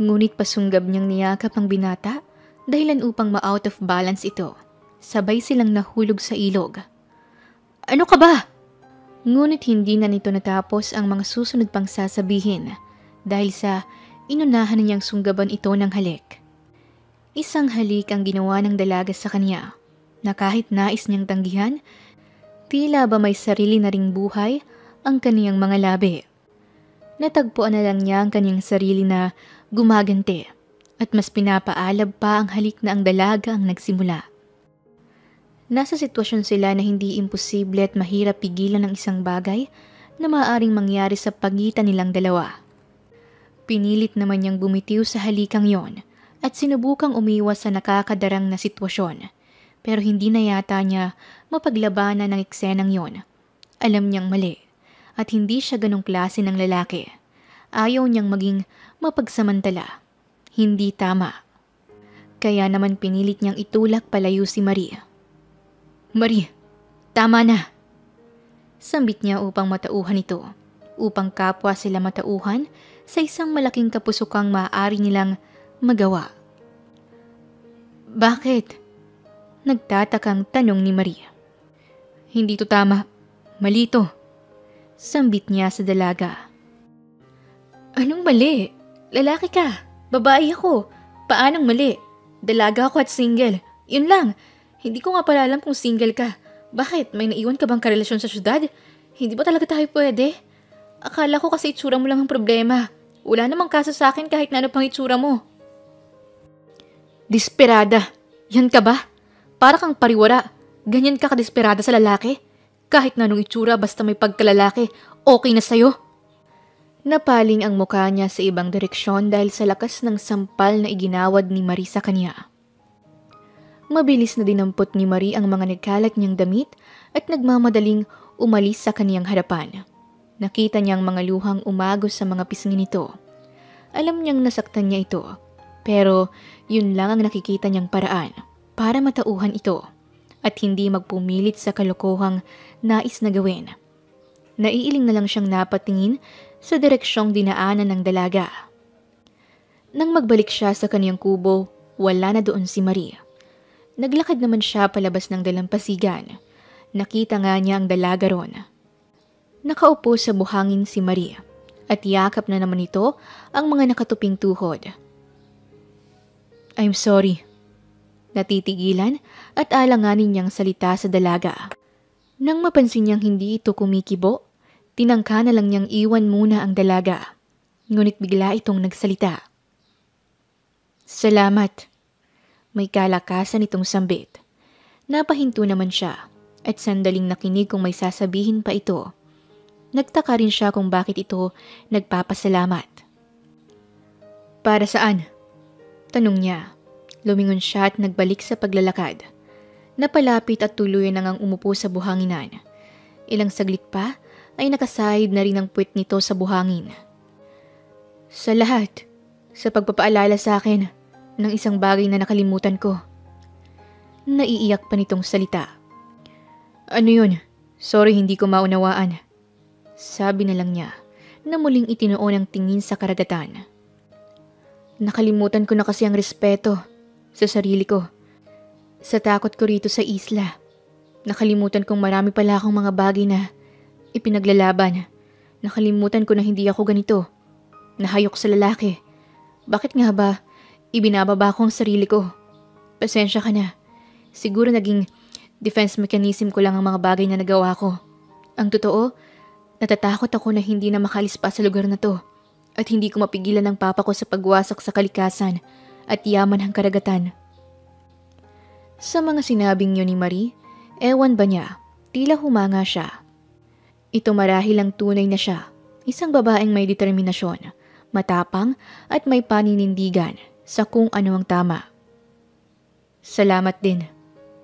Ngunit pasunggab niyang niyakap ang binata dahilan upang ma-out of balance ito. Sabay silang nahulog sa ilog. Ano ka ba? Ngunit hindi na nito natapos ang mga susunod pang sasabihin dahil sa inunahan niyang sunggaban ito ng halik. Isang halik ang ginawa ng dalaga sa kanya na kahit nais niyang tanggihan, tila ba may sarili na ring buhay ang kaniyang mga labi. Natagpuan na lang niya ang kaniyang sarili na gumagante at mas pinapaalab pa ang halik na ang dalaga ang nagsimula. Nasa sitwasyon sila na hindi imposible at mahirap pigilan ng isang bagay na maaaring mangyari sa pagitan nilang dalawa. Pinilit naman niyang bumitiw sa halikang yon at sinubukang umiwas sa nakakadarang na sitwasyon. Pero hindi na yata niya mapaglabanan ng eksenang yon. Alam niyang mali at hindi siya ganong klase ng lalaki. Ayaw niyang maging mapagsamantala. Hindi tama. Kaya naman pinilit niyang itulak palayo si Marie. Marie, tama na. Sambit niya upang matauhan ito, upang kapwa sila matauhan sa isang malaking kapusukang maaari nilang magawa. Bakit? Nagtatakang tanong ni Marie. Hindi to tama. Mali to. Sambit niya sa dalaga. Anong mali? Lalaki ka. Babae ako. Paanong mali? Dalaga ako at single. Yun lang. Hindi ko nga pala alam kung single ka. Bakit? May naiwan ka bang karelasyon sa syudad? Hindi ba talaga tayo pwede? Akala ko kasi itsura mo lang ang problema. Wala namang kaso sa akin kahit na ano pang itsura mo. Desperada. Yan ka ba? Para kang pariwara. Ganyan ka kadesperada sa lalaki? Kahit na anong itsura basta may pagkalalaki, okay na sa'yo? Napaling ang mukha niya sa ibang direksyon dahil sa lakas ng sampal na iginawad ni Marie sa kanya. Mabilis na dinampot ni Marie ang mga nagkalat niyang damit at nagmamadaling umalis sa kaniyang harapan. Nakita niyang mga luhang umagos sa mga pisngi nito. Alam niyang nasaktan niya ito, pero yun lang ang nakikita niyang paraan para matauhan ito at hindi magpumilit sa kalokohang nais na gawin. Naiiling na lang siyang napatingin sa direksyong dinaanan ng dalaga. Nang magbalik siya sa kaniyang kubo, wala na doon si Marie. Naglakad naman siya palabas ng dalampasigan. Nakita nga niya ang dalaga ron. Nakaupo sa buhangin si Marie at yakap na naman ito ang mga nakatuping tuhod. I'm sorry. Natitigilan at alanganin niyang salita sa dalaga. Nang mapansin niyang hindi ito kumikibo, tinangka na lang niyang iwan muna ang dalaga. Ngunit bigla itong nagsalita. Salamat. May kalakasan itong sambit. Napahinto naman siya at sandaling nakinig kung may sasabihin pa ito. Nagtaka rin siya kung bakit ito nagpapasalamat. Para saan? Tanong niya. Lumingon siya at nagbalik sa paglalakad. Napalapit at tuluyan nang umupo sa buhanginan. Ilang saglit pa ay nakasahid na rin ang puwet nito sa buhangin. Sa lahat, sa pagpapaalala sa akin ng isang bagay na nakalimutan ko. Naiiyak pa nitong salita. Ano yun? Sorry hindi ko maunawaan. Sabi na lang niya na muling itinuon ang tingin sa karagatan. Nakalimutan ko na kasi ang respeto sa sarili ko. Sa takot ko rito sa isla. Nakalimutan kong marami pala akong mga bagay na ipinaglalaban. Nakalimutan ko na hindi ako ganito. Nahayok sa lalaki. Bakit nga ba Ibinababa ko ang sarili ko. Pasensya ka na. Siguro naging defense mechanism ko lang ang mga bagay na nagawa ko. Ang totoo, natatakot ako na hindi na makaalis pa sa lugar na to at hindi ko mapigilan ng papa ko sa pagwasak sa kalikasan at yaman ng karagatan. Sa mga sinabing yun ni Marie, ewan ba niya, tila humanga siya. Ito marahil ang tunay na siya, isang babaeng may determinasyon, matapang at may paninindigan sa kung ano ang tama. Salamat din,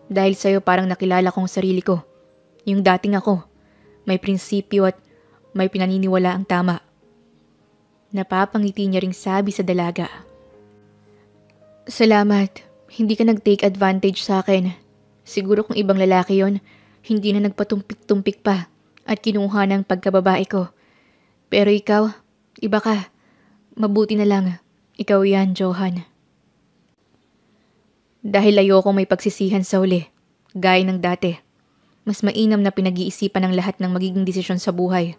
dahil sa'yo parang nakilala kong sarili ko. Yung dating ako, may prinsipyo at may pinaniniwala ang tama. Napapangiti niya ring sabi sa dalaga. Salamat, hindi ka nag-take advantage sa akin. Siguro kung ibang lalaki yon, hindi na nagpatumpik-tumpik pa at kinuha ng pagkababae ko. Pero ikaw, iba ka. Mabuti na lang, ikaw yan, Johan. Dahil ayoko may pagsisihan sa uli, gaya ng dati. Mas mainam na pinag-iisipan ng lahat ng magiging desisyon sa buhay.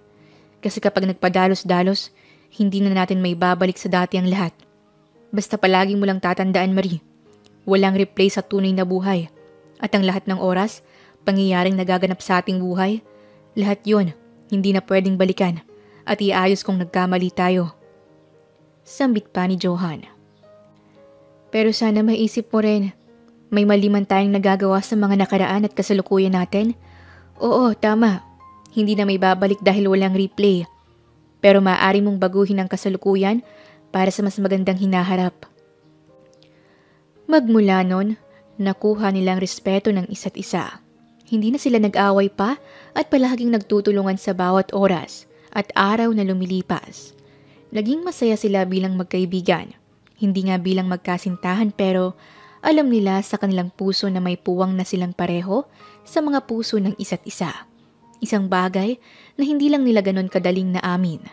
Kasi kapag nagpadalos-dalos, hindi na natin may babalik sa dati ang lahat. Basta palagi mo lang tatandaan, Marie. Walang replay sa tunay na buhay. At ang lahat ng oras, pangyayaring nagaganap sa ating buhay, lahat yon hindi na pwedeng balikan at iayos kung nagkamali tayo. Sambit pa ni Johan. Pero sana maisip mo rin, may mali man tayong nagagawa sa mga nakaraan at kasalukuyan natin. Oo, tama. Hindi na may babalik dahil walang replay. Pero maaari mong baguhin ang kasalukuyan para sa mas magandang hinaharap. Magmula nun, nakuha nilang respeto ng isa't isa. Hindi na sila nag-away pa at palaging nagtutulungan sa bawat oras at araw na lumilipas. Naging masaya sila bilang magkaibigan. Hindi nga bilang magkasintahan pero alam nila sa kanilang puso na may puwang na silang pareho sa mga puso ng isa't isa. Isang bagay na hindi lang nila ganon kadaling na amin.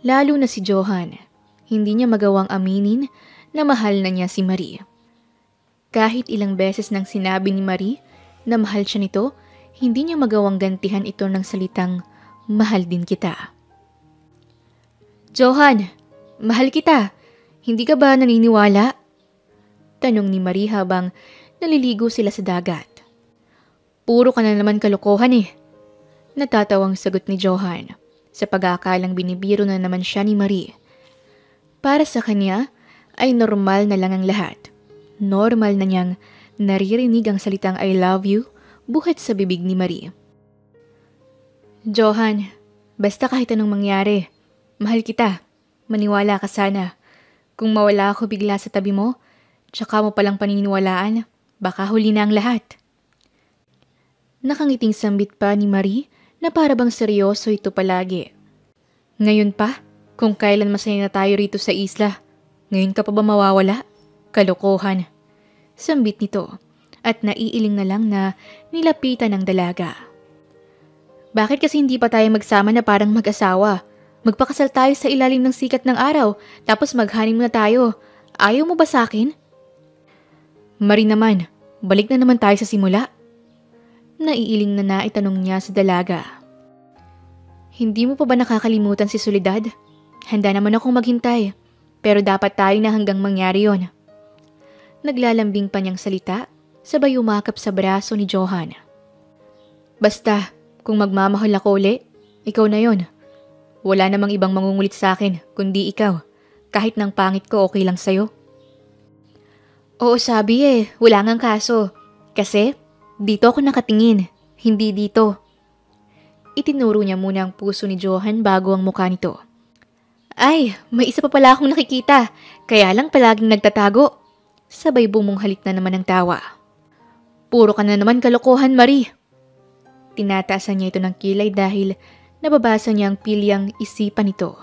Lalo na si Johan, hindi niya magawang aminin na mahal na niya si Marie. Kahit ilang beses nang sinabi ni Marie na mahal siya nito, hindi niya magawang gantihan ito ng salitang mahal din kita. Johan, mahal kita. Hindi ka ba naniniwala? Tanong ni Marie habang naliligo sila sa dagat. Puro ka na naman kalokohan eh. Natatawang sagot ni Johan sa pag-aakalang binibiro na naman siya ni Marie. Para sa kanya ay normal na lang ang lahat. Normal na niyang naririnig ang salitang I love you buhat sa bibig ni Marie. Johan, basta kahit anong mangyari, mahal kita. Maniwala ka sana. Kung mawala ako bigla sa tabi mo, tsaka mo palang paniniwalaan, baka huli na ang lahat. Nakangiting sambit pa ni Marie na para bang seryoso ito palagi. Ngayon pa, kung kailan masaya na tayo rito sa isla, ngayon ka pa ba mawawala? Kalokohan. Sambit nito at naiiling na lang na nilapitan ng dalaga. Bakit kasi hindi pa tayo magsama na parang mag-asawa? Magpakasal tayo sa ilalim ng sikat ng araw tapos mag-honeymoon na tayo. Ayaw mo ba sa akin? Marie naman, balik na naman tayo sa simula. Naiiling na naitanong niya sa dalaga. Hindi mo pa ba nakakalimutan si Soledad? Handa naman akong maghintay, pero dapat tayo na hanggang mangyari yon. Naglalambing pa niyang salita, sabay umakap sa braso ni Johan. Basta, kung magmamahal ako uli, ikaw na yon. Wala namang ibang mangungulit sa akin, kundi ikaw. Kahit nang pangit ko, okay lang sa'yo. Oo, sabi wala ngang kaso. Kasi, dito ako nakatingin, hindi dito. Itinuro niya muna ang puso ni Johan bago ang mukha nito. Ay, may isa pa pala akong nakikita, kaya lang palaging nagtatago. Sabay bumunghalit na naman ng tawa. Puro ka na naman kalokohan, Marie. Tinataasan niya ito ng kilay dahil nababasa niya ang pilyang isipan nito.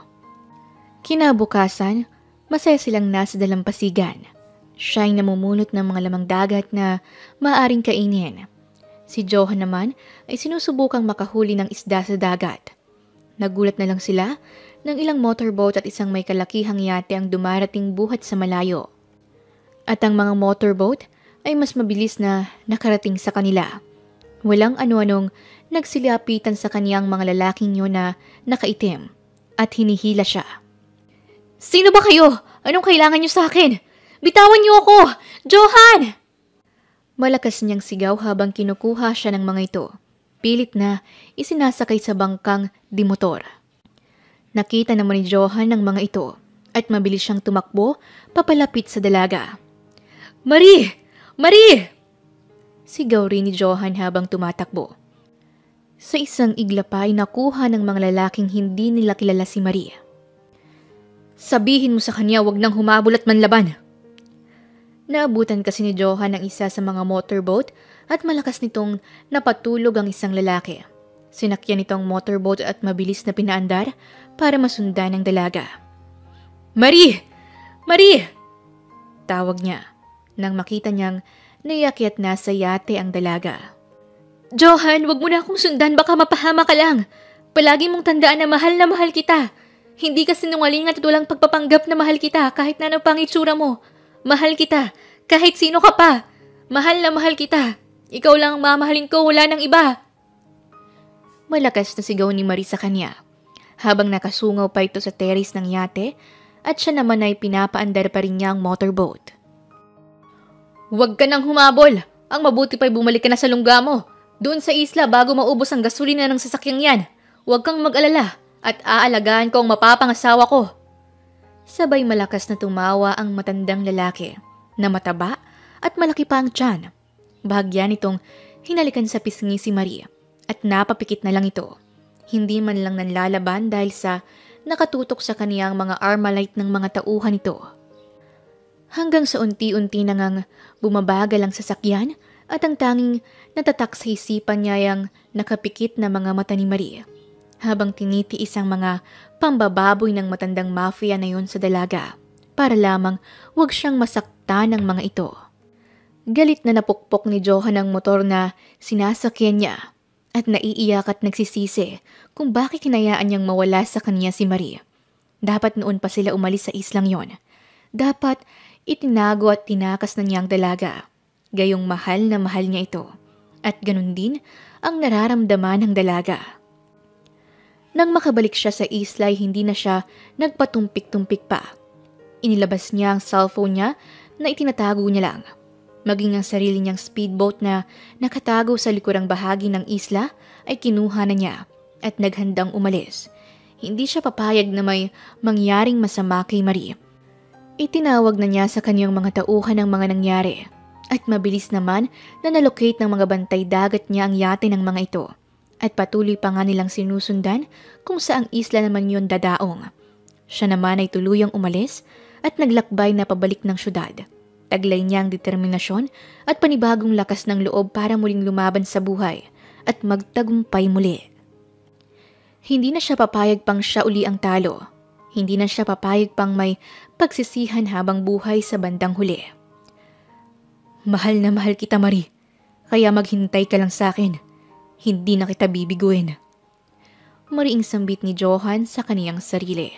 Kinabukasan, masaya silang nasa dalampasigan. Siya'y namumulot ng mga lamang dagat na maaring kainin. Si Johan naman ay sinusubukang makahuli ng isda sa dagat. Nagulat na lang sila nang ilang motorboat at isang may kalakihang yate ang dumarating buhat sa malayo. At ang mga motorboat ay mas mabilis na nakarating sa kanila. Walang ano-anong nagsiliapitan sa kaniyang mga lalaking yun na nakaitim at hinihila siya. Sino ba kayo? Anong kailangan niyo sa akin? Bitawan niyo ako! Johan! Malakas niyang sigaw habang kinukuha siya ng mga ito. Pilit na isinasakay sa bangkang dimotor. Nakita naman ni Johan ng mga ito at mabilis siyang tumakbo papalapit sa dalaga. Marie! Marie! Sigaw rin ni Johan habang tumatakbo. Sa isang igla pa ay nakuha ng mga lalaking hindi nila kilala si Marie. Sabihin mo sa kanya wag nang humabol at manlaban. Naabutan kasi ni Johan ang isa sa mga motorboat at malakas nitong napatulog ang isang lalaki. Sinakyan nito ang motorboat at mabilis na pinaandar para masundan ang dalaga. Marie! Marie! Tawag niya nang makita niyang naiakyat na sa yate ang dalaga. Johan, wag mo na akong sundan, baka mapahama ka lang. Palagi mong tandaan na mahal kita. Hindi ka sinungaling at walang pagpapanggap na mahal kita kahit na ano pang itsura mo. Mahal kita, kahit sino ka pa. Mahal na mahal kita. Ikaw lang ang mamahalin ko, wala nang iba. Malakas na sigaw ni Marie sa kanya, habang nakasungaw pa ito sa terrace ng yate at siya naman ay pinapaandar pa rin niya ang motorboat. Huwag ka nang humabol. Ang mabuti pa'y bumalik ka na sa lungga mo. Doon sa isla bago maubos ang gasolina ng sasakyang yan. Huwag kang mag-alala at aalagaan ko ang mapapangasawa ko. Sabay malakas na tumawa ang matandang lalaki na mataba at malaki pa ang tiyan. Bahagya nitong hinalikan sa pisngi si Marie at napapikit na lang ito. Hindi man lang nanlalaban dahil sa nakatutok sa kaniyang mga armalite ng mga tauhan nito. Hanggang sa unti-unti nangang bumabagal ang sasakyan at ang tanging natatak sa isipan niya ang nakapikit na mga mata ni Marie. Habang tinitiis ang mga pambababoy ng matandang mafia na yun sa dalaga para lamang huwag siyang masaktan ng mga ito. Galit na napukpok ni Johan ang motor na sinasakyan niya at naiiyak at nagsisisi kung bakit hinayaan niyang mawala sa kanya si Marie. Dapat noon pa sila umalis sa islang yon. Dapat itinago at tinakas na niya ang dalaga. Gayong mahal na mahal niya ito. At ganun din ang nararamdaman ng dalaga. Nang makabalik siya sa isla ay hindi na siya nagpatumpik-tumpik pa. Inilabas niya ang cellphone niya na itinatago niya lang. Maging ang sarili niyang speedboat na nakatago sa likurang bahagi ng isla ay kinuha na niya at naghandang umalis. Hindi siya papayag na may mangyaring masama kay Marie. Itinawag na niya sa kanyang mga tauhan ang mga nangyari at mabilis naman na nalocate ng mga bantay dagat niya ang yate ng mga ito. At patuloy pa nga nilang sinusundan kung saang isla naman yon dadaong. Siya naman ay tuluyang umalis at naglakbay na pabalik ng syudad. Taglay niya ang determinasyon at panibagong lakas ng loob para muling lumaban sa buhay at magtagumpay muli. Hindi na siya papayag pang siya uli ang talo. Hindi na siya papayag pang may pagsisihan habang buhay sa bandang huli. Mahal na mahal kita, Marie. Kaya maghintay ka lang sa akin. Hindi na kita bibiguin. Mariing sambit ni Johan sa kaniyang sarili.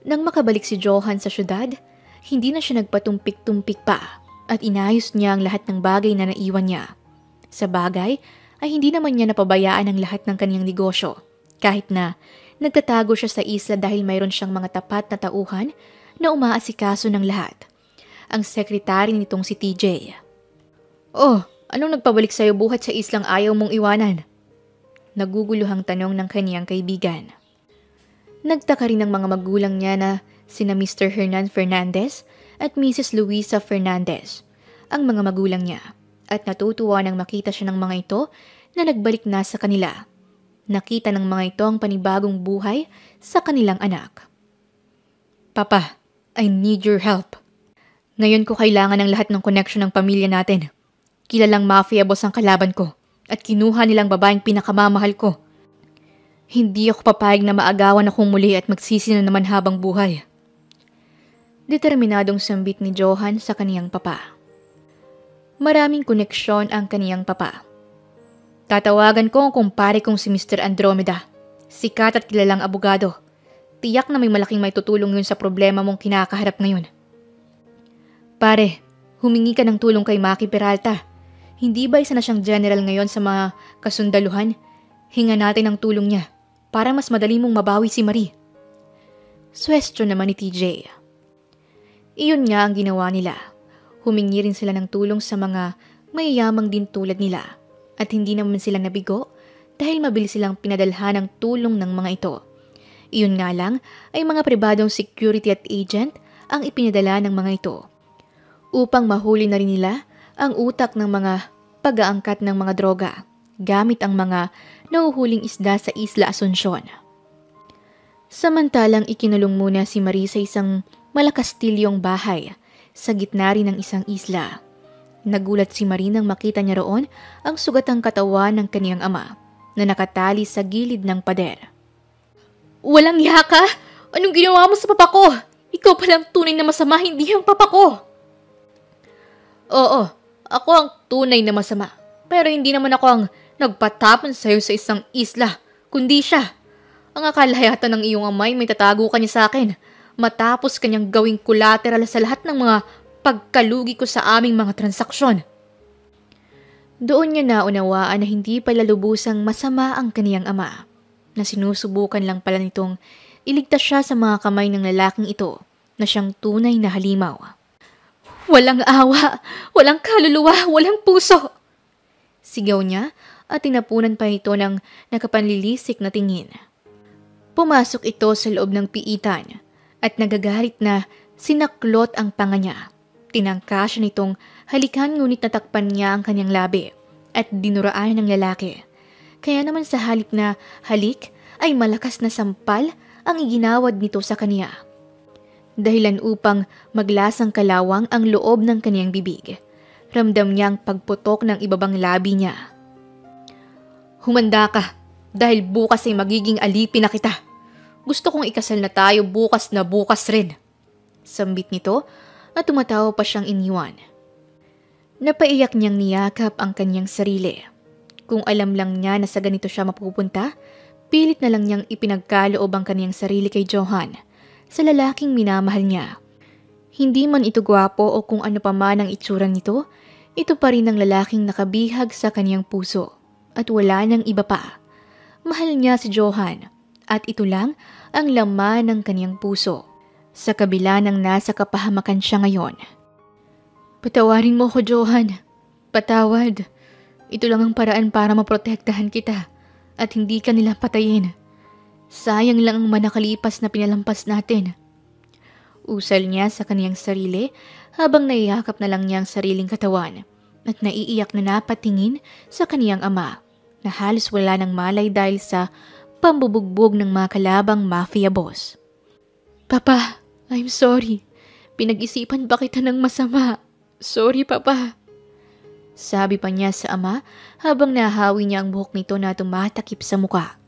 Nang makabalik si Johan sa syudad, hindi na siya nagpatumpik-tumpik pa at inayos niya ang lahat ng bagay na naiwan niya. Sa bagay ay hindi naman niya napabayaan ang lahat ng kaniyang negosyo, kahit na nagtatago siya sa isla dahil mayroon siyang mga tapat na tauhan na umaasikaso ng lahat. Ang sekretary nitong si TJ. Oh, anong nagpabalik sa'yo buhat sa islang ayaw mong iwanan? Naguguluhang tanong ng kaniyang kaibigan. Nagtaka rin ang mga magulang niya na sina Mr. Hernan Fernandez at Mrs. Luisa Fernandez, ang mga magulang niya, at natutuwa nang makita siya ng mga ito na nagbalik na sa kanila. Nakita ng mga ito ang panibagong buhay sa kanilang anak. Papa, I need your help. Ngayon ko kailangan ng lahat ng connection ng pamilya natin. Kilalang mafia boss ang kalaban ko at kinuha nilang babaeng pinakamamahal ko. Hindi ako papayag na maagawan akong muli at magsisi na naman habang buhay. Determinadong sambit ni Johan sa kaniyang papa. Maraming koneksyon ang kaniyang papa. Tatawagan ko ang kumpare kong si Mr. Andromeda. Sikat at kilalang abogado. Tiyak na may malaking may tutulong yun sa problema mong kinakaharap ngayon. Pare, humingi ka ng tulong kay Maki Peralta. Hindi ba isa na siyang general ngayon sa mga kasundaluhan? Hinga natin ang tulong niya para mas madali mong mabawi si Marie. Swestyon naman ni TJ. Iyon nga ang ginawa nila. Humingi rin sila ng tulong sa mga mayayamang din tulad nila at hindi naman sila nabigo dahil mabilis silang pinadalhan ng tulong ng mga ito. Iyon nga lang ay mga pribadong security at agent ang ipinadala ng mga ito upang mahuli na rin nila ang utak ng mga pag-aangkat ng mga droga gamit ang mga nahuhuling isda sa Isla Asuncion. Samantalang ikinulong muna si Marie sa isang malakastilyong bahay sa gitna rin ng isang isla. Nagulat si Marie nang makita niya roon ang sugatang katawan ng kaniyang ama na nakatali sa gilid ng pader. Walang hiya ka? Anong ginawa mo sa papa ko? Ikaw palang tunay na masama, hindi ang papa ko. Oo, ako ang tunay na masama. Pero hindi naman ako ang nagpatapon sa'yo sa isang isla, kundi siya. Ang akala yata ng iyong amay may tatago ka niya sa akin matapos kanyang gawing collateral sa lahat ng mga pagkalugi ko sa aming mga transaksyon. Doon niya naunawaan na hindi pala lubusang masama ang kaniyang ama, na sinusubukan lang pala nitong iligtas siya sa mga kamay ng lalaking ito na siyang tunay na halimaw. Walang awa, walang kaluluwa, walang puso! Sigaw niya at tinapunan pa ito ng nakapanlilisik na tingin. Pumasok ito sa loob ng piitan at nagagalit na sinaklot ang panga niya. Tinangka siya nitong halikan ngunit natakpan niya ang kanyang labi at dinuraan ng lalaki. Kaya naman sa halip na halik ay malakas na sampal ang iginawad nito sa kaniya. Dahilan upang maglasang kalawang ang loob ng kaniyang bibig. Ramdam niya ang pagputok ng ibabang labi niya. Humanda ka dahil bukas ay magiging alipin na kita. Gusto kong ikasal na tayo bukas na bukas rin. Sambit nito at tumatawa pa siyang iniwan. Napaiyak niyang niyakap ang kanyang sarili. Kung alam lang niya na sa ganito siya mapupunta, pilit na lang niyang ipinagkaloob ang kanyang sarili kay Johan sa lalaking minamahal niya. Hindi man ito gwapo o kung ano pa man ang itsura nito, ito pa rin ang lalaking nakabihag sa kanyang puso at wala nang iba pa. Mahal niya si Johan at ito lang ang laman ng kanyang puso. Sa kabila ng nasa kapahamakan siya ngayon. Patawarin mo ko, Johan. Patawad. Ito lang ang paraan para maprotektahan kita at hindi ka nila patayin. Sayang lang ang manakalipas na pinalampas natin. Usal niya sa kaniyang sarili habang naiyakap na lang niya ang sariling katawan at naiiyak na napatingin sa kaniyang ama na halos wala ng malay dahil sa pambubugbog ng mga kalabang mafia boss. Papa, I'm sorry. Pinag-isipan pa kita ng masama. Sorry, Papa. Sabi pa niya sa ama habang nahawi niya ang buhok nito na tumatakip sa muka.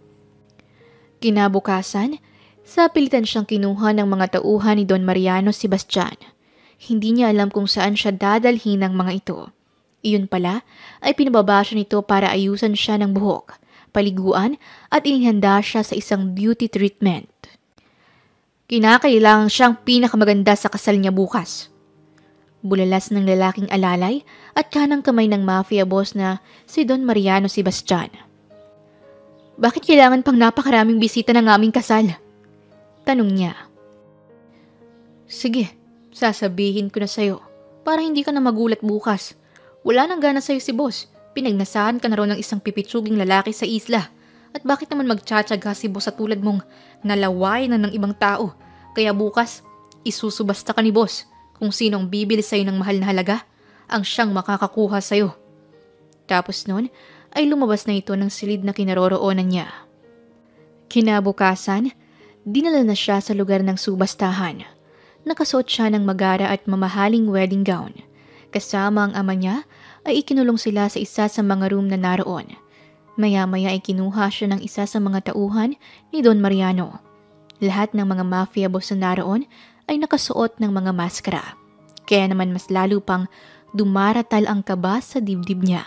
Kinabukasan, sa pilitan siyang kinuha ng mga tauhan ni Don Mariano Sebastian. Hindi niya alam kung saan siya dadalhin ng mga ito. Iyon pala ay pinababa siya nito para ayusan siya ng buhok, paliguan at inihanda siya sa isang beauty treatment. Kinakailangan siyang pinakamaganda sa kasal niya bukas. Bulalas ng lalaking alalay at kanang kamay ng mafia boss na si Don Mariano Sebastian. Bakit kailangan pang napakaraming bisita ng aming kasal? Tanong niya. Sige, sasabihin ko na sa'yo para hindi ka na magulat bukas. Wala nang gana sa'yo si boss. Pinagnasahan ka na raw ng isang pipitsuging lalaki sa isla. At bakit naman magtsatsaga si boss sa tulad mong nalaway na ng ibang tao? Kaya bukas, isusubasta ka ni boss kung sinong bibili sa'yo ng mahal na halaga ang siyang makakakuha sa'yo. Tapos nun ay lumabas na ito ng silid na kinaroroonan niya. Kinabukasan, dinala na siya sa lugar ng subastahan. Nakasuot siya ng magara at mamahaling wedding gown. Kasama ang ama niya ay ikinulong sila sa isa sa mga room na naroon. Maya-maya ay kinuha siya ng isa sa mga tauhan ni Don Mariano. Lahat ng mga mafia boss na naroon ay nakasuot ng mga maskara. Kaya naman mas lalo pang dumaratal ang kaba sa dibdib niya.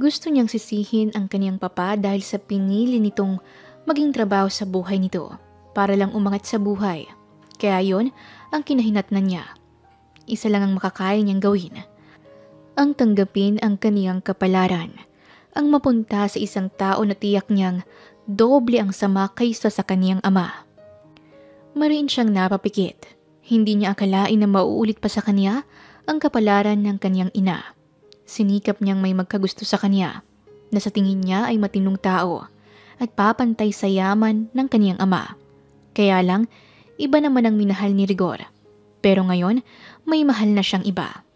Gusto niyang sisihin ang kaniyang papa dahil sa pinili nitong maging trabaho sa buhay nito para lang umangat sa buhay. Kaya yon ang kinahinatnan niya. Isa lang ang makakaya niyang gawin. Ang tanggapin ang kaniyang kapalaran. Ang mapunta sa isang tao na tiyak niyang doble ang sama kaysa sa kaniyang ama. Mariin siyang napapikit. Hindi niya akalain na mauulit pa sa kanya ang kapalaran ng kanyang ina. Sinikap niyang may magkagusto sa kanya na sa tingin niya ay matinong tao at papantay sa yaman ng kanyang ama. Kaya lang, iba naman ang minahal ni Rigor. Pero ngayon, may mahal na siyang iba.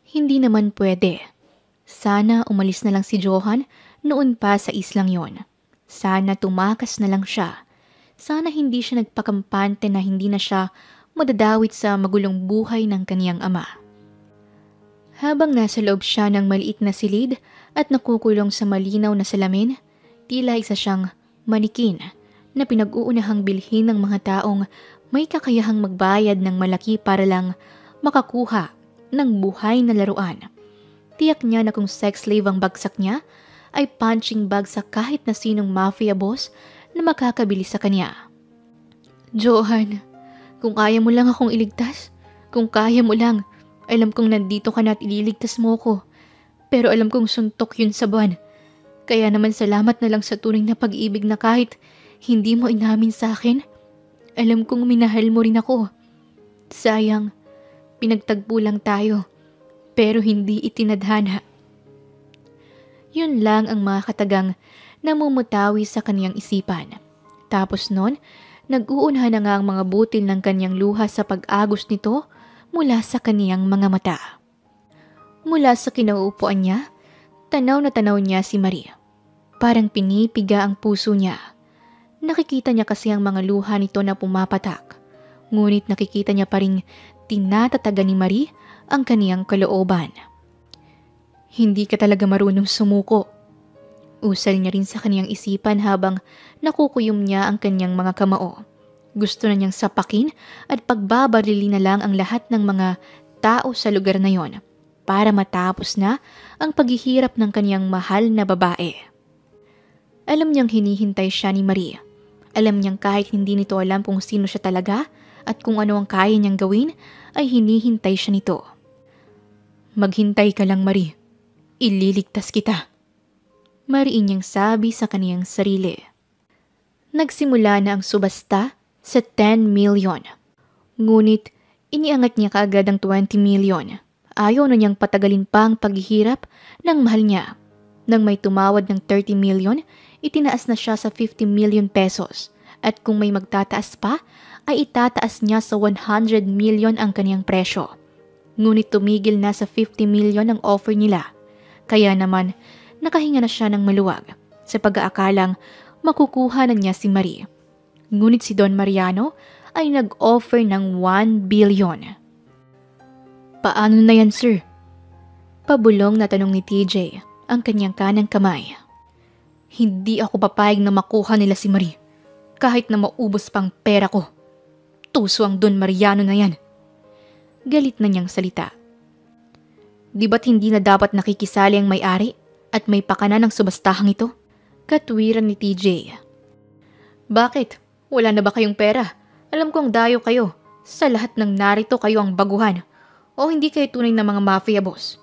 Hindi naman pwede. Sana umalis na lang si Johan noon pa sa islang yon. Sana tumakas na lang siya. Sana hindi siya nagpakampante na hindi na siya madadawit sa magulong buhay ng kaniyang ama. Habang nasa loob siya ng maliit na silid at nakukulong sa malinaw na salamin, tila isa siyang manikin na pinag-uunahang bilhin ng mga taong may kakayahang magbayad ng malaki para lang makakuha ng buhay na laruan. Tiyak niya na kung sex slave ang bagsak niya, ay punching bag sa kahit na sinong mafia boss na makakabili sa kanya. Johan, kung kaya mo lang akong iligtas, kung kaya mo lang, alam kong nandito ka na at ililigtas mo ko. Pero alam kong suntok yun sa buwan. Kaya naman salamat na lang sa tunay na pag-ibig na kahit hindi mo inamin sa akin. Alam kong minahal mo rin ako. Sayang, pinagtagpo lang tayo, pero hindi itinadhana. Yun lang ang mga katagang namumutawi sa kaniyang isipan. Tapos nun, nag-uunha na nga ang mga butil ng kaniyang luha sa pag-agos nito mula sa kaniyang mga mata. Mula sa kinauupuan niya, tanaw na tanaw niya si Marie. Parang pinipiga ang puso niya. Nakikita niya kasi ang mga luha nito na pumapatak. Ngunit nakikita niya pa ring tinatataga ni Marie ang kaniyang kalooban. Hindi ka talaga marunong sumuko. Usal niya rin sa kaniyang isipan habang nakukuyom niya ang kaniyang mga kamao. Gusto na niyang sapakin at pagbabarili na lang ang lahat ng mga tao sa lugar na yon para matapos na ang paghihirap ng kaniyang mahal na babae. Alam niyang hinihintay siya ni Marie. Alam niyang kahit hindi nito alam kung sino siya talaga at kung ano ang kaya niyang gawin, ay hinihintay siya nito. Maghintay ka lang, Marie. Ililigtas kita. Mariin niyang sabi sa kaniyang sarili. Nagsimula na ang subasta sa 10 million. Ngunit iniangat niya kaagad ang 20 million. Ayaw na niyang patagalin pa ang paghihirap ng mahal niya. Nang may tumawad ng 30 million, itinaas na siya sa 50 million pesos. At kung may magtataas pa, ay itataas niya sa 100 million ang kaniyang presyo. Ngunit tumigil na sa 50 million ang offer nila. Kaya naman, nakahinga na siya ng maluwag sa pag-aakalang makukuha na niya si Marie. Ngunit si Don Mariano ay nag-offer ng 1 billion. Paano na yan, sir? Pabulong na tanong ni TJ ang kanyang kanang kamay. Hindi ako papayag na makuha nila si Marie kahit na maubos pang pera ko. Tuso ang Don Mariano na yan. Galit na niyang salita. Di ba't hindi na dapat nakikisali ang may-ari at may pakana ng subastahang ito? Katwiran ni TJ. Bakit? Wala na ba kayong pera? Alam kong dayo kayo. Sa lahat ng narito kayo ang baguhan. O hindi kayo tunay na mga mafia boss?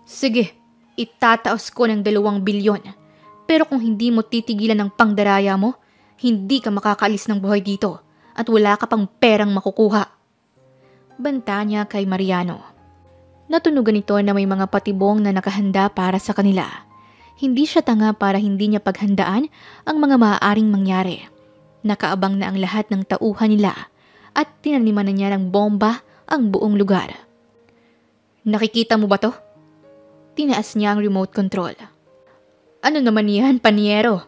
Sige, itataos ko ng 2 bilyon. Pero kung hindi mo titigilan ng pangdaraya mo, hindi ka makakaalis ng buhay dito at wala ka pang perang makukuha. Banta niya kay Mariano. Natunugan ito na may mga patibong na nakahanda para sa kanila. Hindi siya tanga para hindi niya paghandaan ang mga maaaring mangyari. Nakaabang na ang lahat ng tauhan nila at tinaniman na niya ng bomba ang buong lugar. Nakikita mo ba to? Tinaas niya ang remote control. Ano naman yan, panyero?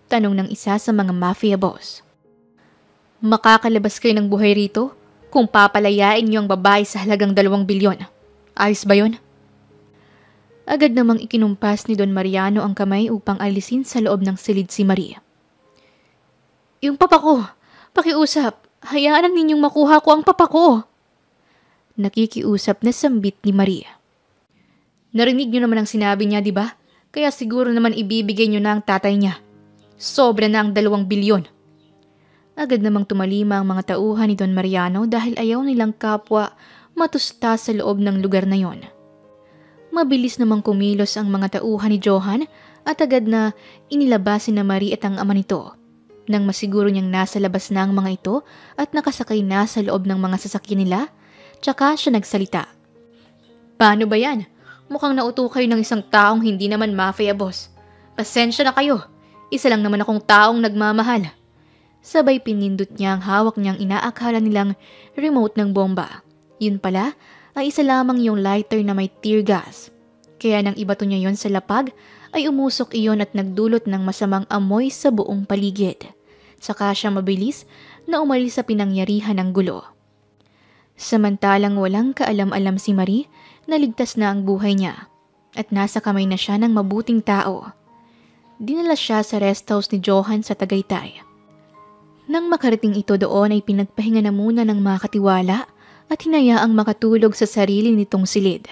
Tanong ng isa sa mga mafia boss. Makakalabas kayo ng buhay rito kung papalayain niyo ang babae sa halagang 2 bilyon. Ayos ba yun? Agad namang ikinumpas ni Don Mariano ang kamay upang alisin sa loob ng silid si Marie. Yung papa ko, pakiusap, hayaan ninyong makuha ko ang papa ko. Nakikiusap na sambit ni Marie. Narinig niyo naman ang sinabi niya, di ba? Kaya siguro naman ibibigay niyo na ang tatay niya. Sobra na ang 2 bilyon. Agad namang tumalima ang mga tauhan ni Don Mariano dahil ayaw nilang kapwa matusta sa loob ng lugar na yon. Mabilis namang kumilos ang mga tauhan ni Johan at agad na inilabas si Marie at ang ama nito. Nang masiguro niyang nasa labas na ang mga ito at nakasakay na sa loob ng mga sasakyan nila, tsaka siya nagsalita. Paano ba yan? Mukhang nauto kayo ng isang taong hindi naman mafia boss. Pasensya na kayo. Isa lang naman akong taong nagmamahal. Sabay pinindot niya ang hawak niyang inaakala nilang remote ng bomba. Yun pala ay isa lamang yung lighter na may tear gas. Kaya nang ibato niya yon sa lapag, ay umusok iyon at nagdulot ng masamang amoy sa buong paligid. Saka siya mabilis na umalis sa pinangyarihan ng gulo. Samantalang walang kaalam-alam si Marie, naligtas na ang buhay niya at nasa kamay na siya ng mabuting tao. Dinala siya sa rest house ni Johan sa Tagaytay. Nang makarating ito doon ay pinagpahinga na muna ng makatiwala at hinayaang makatulog sa sarili nitong silid.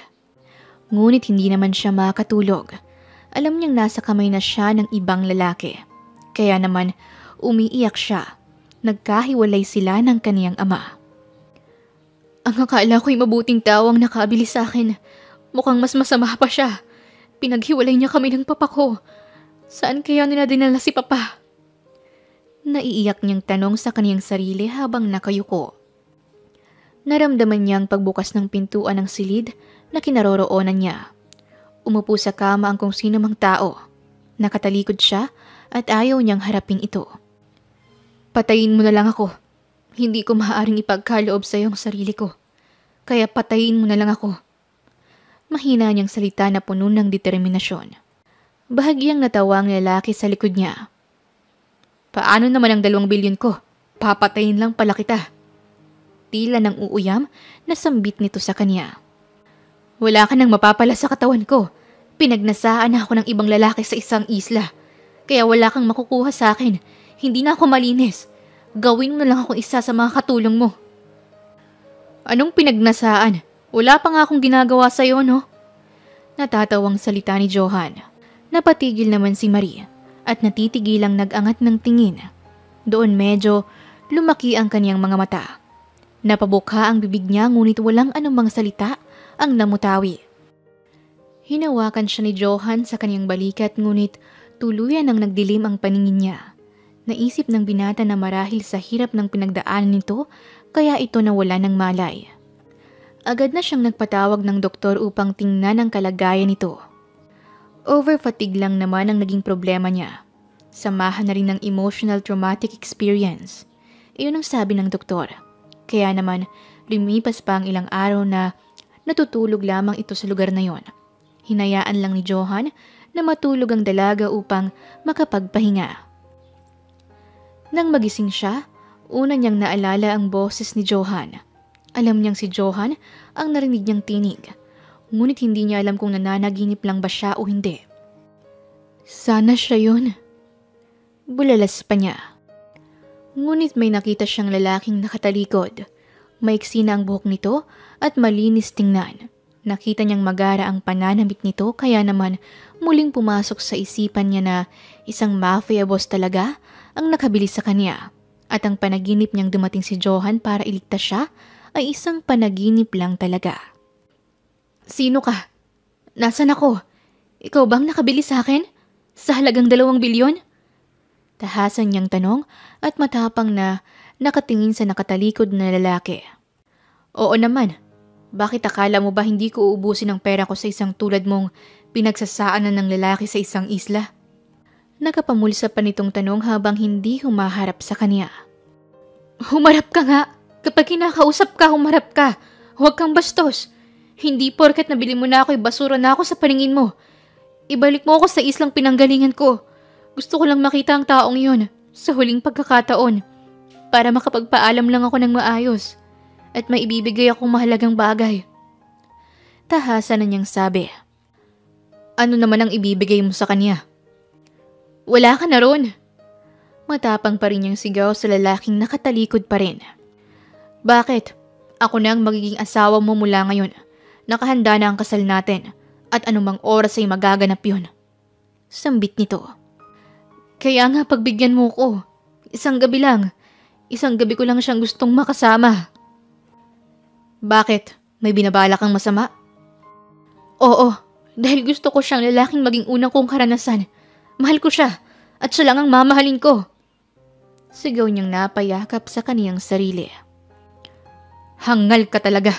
Ngunit hindi naman siya makatulog. Alam niyang nasa kamay na siya ng ibang lalaki. Kaya naman umiiyak siya. Nagkahiwalay sila ng kaniyang ama. Ang akala ko'y mabuting tao ang nakabili sa akin. Mukhang mas masama pa siya. Pinaghiwalay niya kami ng papa ko. Saan kaya nila dinala si papa? Naiiyak niyang tanong sa kaniyang sarili habang nakayuko. Naramdaman niyang pagbukas ng pintuan ng silid na kinaroroonan niya. Umupo sa kama ang kung sino mang tao. Nakatalikod siya at ayaw niyang harapin ito. Patayin mo na lang ako. Hindi ko maaaring ipagkaloob sa iyo ang sarili ko. Kaya patayin mo na lang ako. Mahina niyang salita na puno ng determinasyon. Bahagyang natawa ang lalaki sa likod niya. Paano naman ang 2 bilyon ko? Papatayin lang pala kita. Tila ng uuyam na sambit nito sa kanya. Wala ka nang mapapala sa katawan ko. Pinagnasaan ako ng ibang lalaki sa isang isla. Kaya wala kang makukuha sa akin. Hindi na ako malinis. Gawin mo na lang akong isa sa mga katulong mo. Anong pinagnasaan? Wala pa nga akong ginagawa sa'yo, no? Natatawang salita ni Johan. Napatigil naman si Marie at natitigilang nag-angat ng tingin. Doon medyo lumaki ang kaniyang mga mata. Napabukha ang bibig niya ngunit walang anumang salita ang namutawi. Hinawakan siya ni Johan sa kaniyang balikat ngunit tuluyan ang nagdilim ang paningin niya. Naisip ng binata na marahil sa hirap ng pinagdaanan nito kaya ito nawala ng malay. Agad na siyang nagpatawag ng doktor upang tingnan ang kalagayan nito. Overfatigue lang naman ang naging problema niya. Samahan na rin ng emotional traumatic experience. Iyon ang sabi ng doktor. Kaya naman lumipas pa ang ilang araw na natutulog lamang ito sa lugar na yon. Hinayaan lang ni Johan na matulog ang dalaga upang makapagpahinga. Nang magising siya, una niyang naalala ang boses ni Johan. Alam niyang si Johan ang narinig niyang tinig. Ngunit hindi niya alam kung nananaginip lang ba siya o hindi. Sana siya yun. Bulalas pa niya. Ngunit may nakita siyang lalaking nakatalikod. Maiksi na ang buhok nito at malinis tingnan. Nakita niyang magara ang pananamit nito kaya naman muling pumasok sa isipan niya na isang mafia boss talaga ang nakabili sa kanya. At ang panaginip niyang dumating si Johan para iligtas siya ay isang panaginip lang talaga. Sino ka? Nasaan ako? Ikaw bang nakabili sa akin? Sa halagang 2 bilyon? Tahasan niyang tanong at matapang na nakatingin sa nakatalikod na lalaki. Oo naman. Bakit akala mo ba hindi ko uubusin ang pera ko sa isang tulad mong pinagsasaanan ng lalaki sa isang isla? Nakapamulsa pa nitong tanong habang hindi humaharap sa kanya. Humarap ka nga! Kapag kinakausap ka, humarap ka! Huwag kang bastos! Hindi porket nabili mo na ako'y basura na ako sa paningin mo. Ibalik mo ako sa islang pinanggalingan ko. Gusto ko lang makita ang taong yon sa huling pagkakataon para makapagpaalam lang ako ng maayos. At may ibibigay akong mahalagang bagay. Tahasan na niyang sabi. Ano naman ang ibibigay mo sa kanya? Wala ka na ron. Matapang pa rin niyang sigaw sa lalaking nakatalikod pa rin. Bakit? Ako na ang magiging asawa mo mula ngayon. Nakahanda na ang kasal natin at anumang oras ay magaganap yun. Sambit nito. Kaya nga pagbigyan mo ko. Isang gabi lang. Isang gabi ko lang siyang gustong makasama. Bakit? May binabala kang masama? Oo, dahil gusto ko siyang lalaking maging unang kong karanasan. Mahal ko siya at siya lang ang mamahalin ko. Sigaw niyang napayakap sa kaniyang sarili. Hangal ka talaga!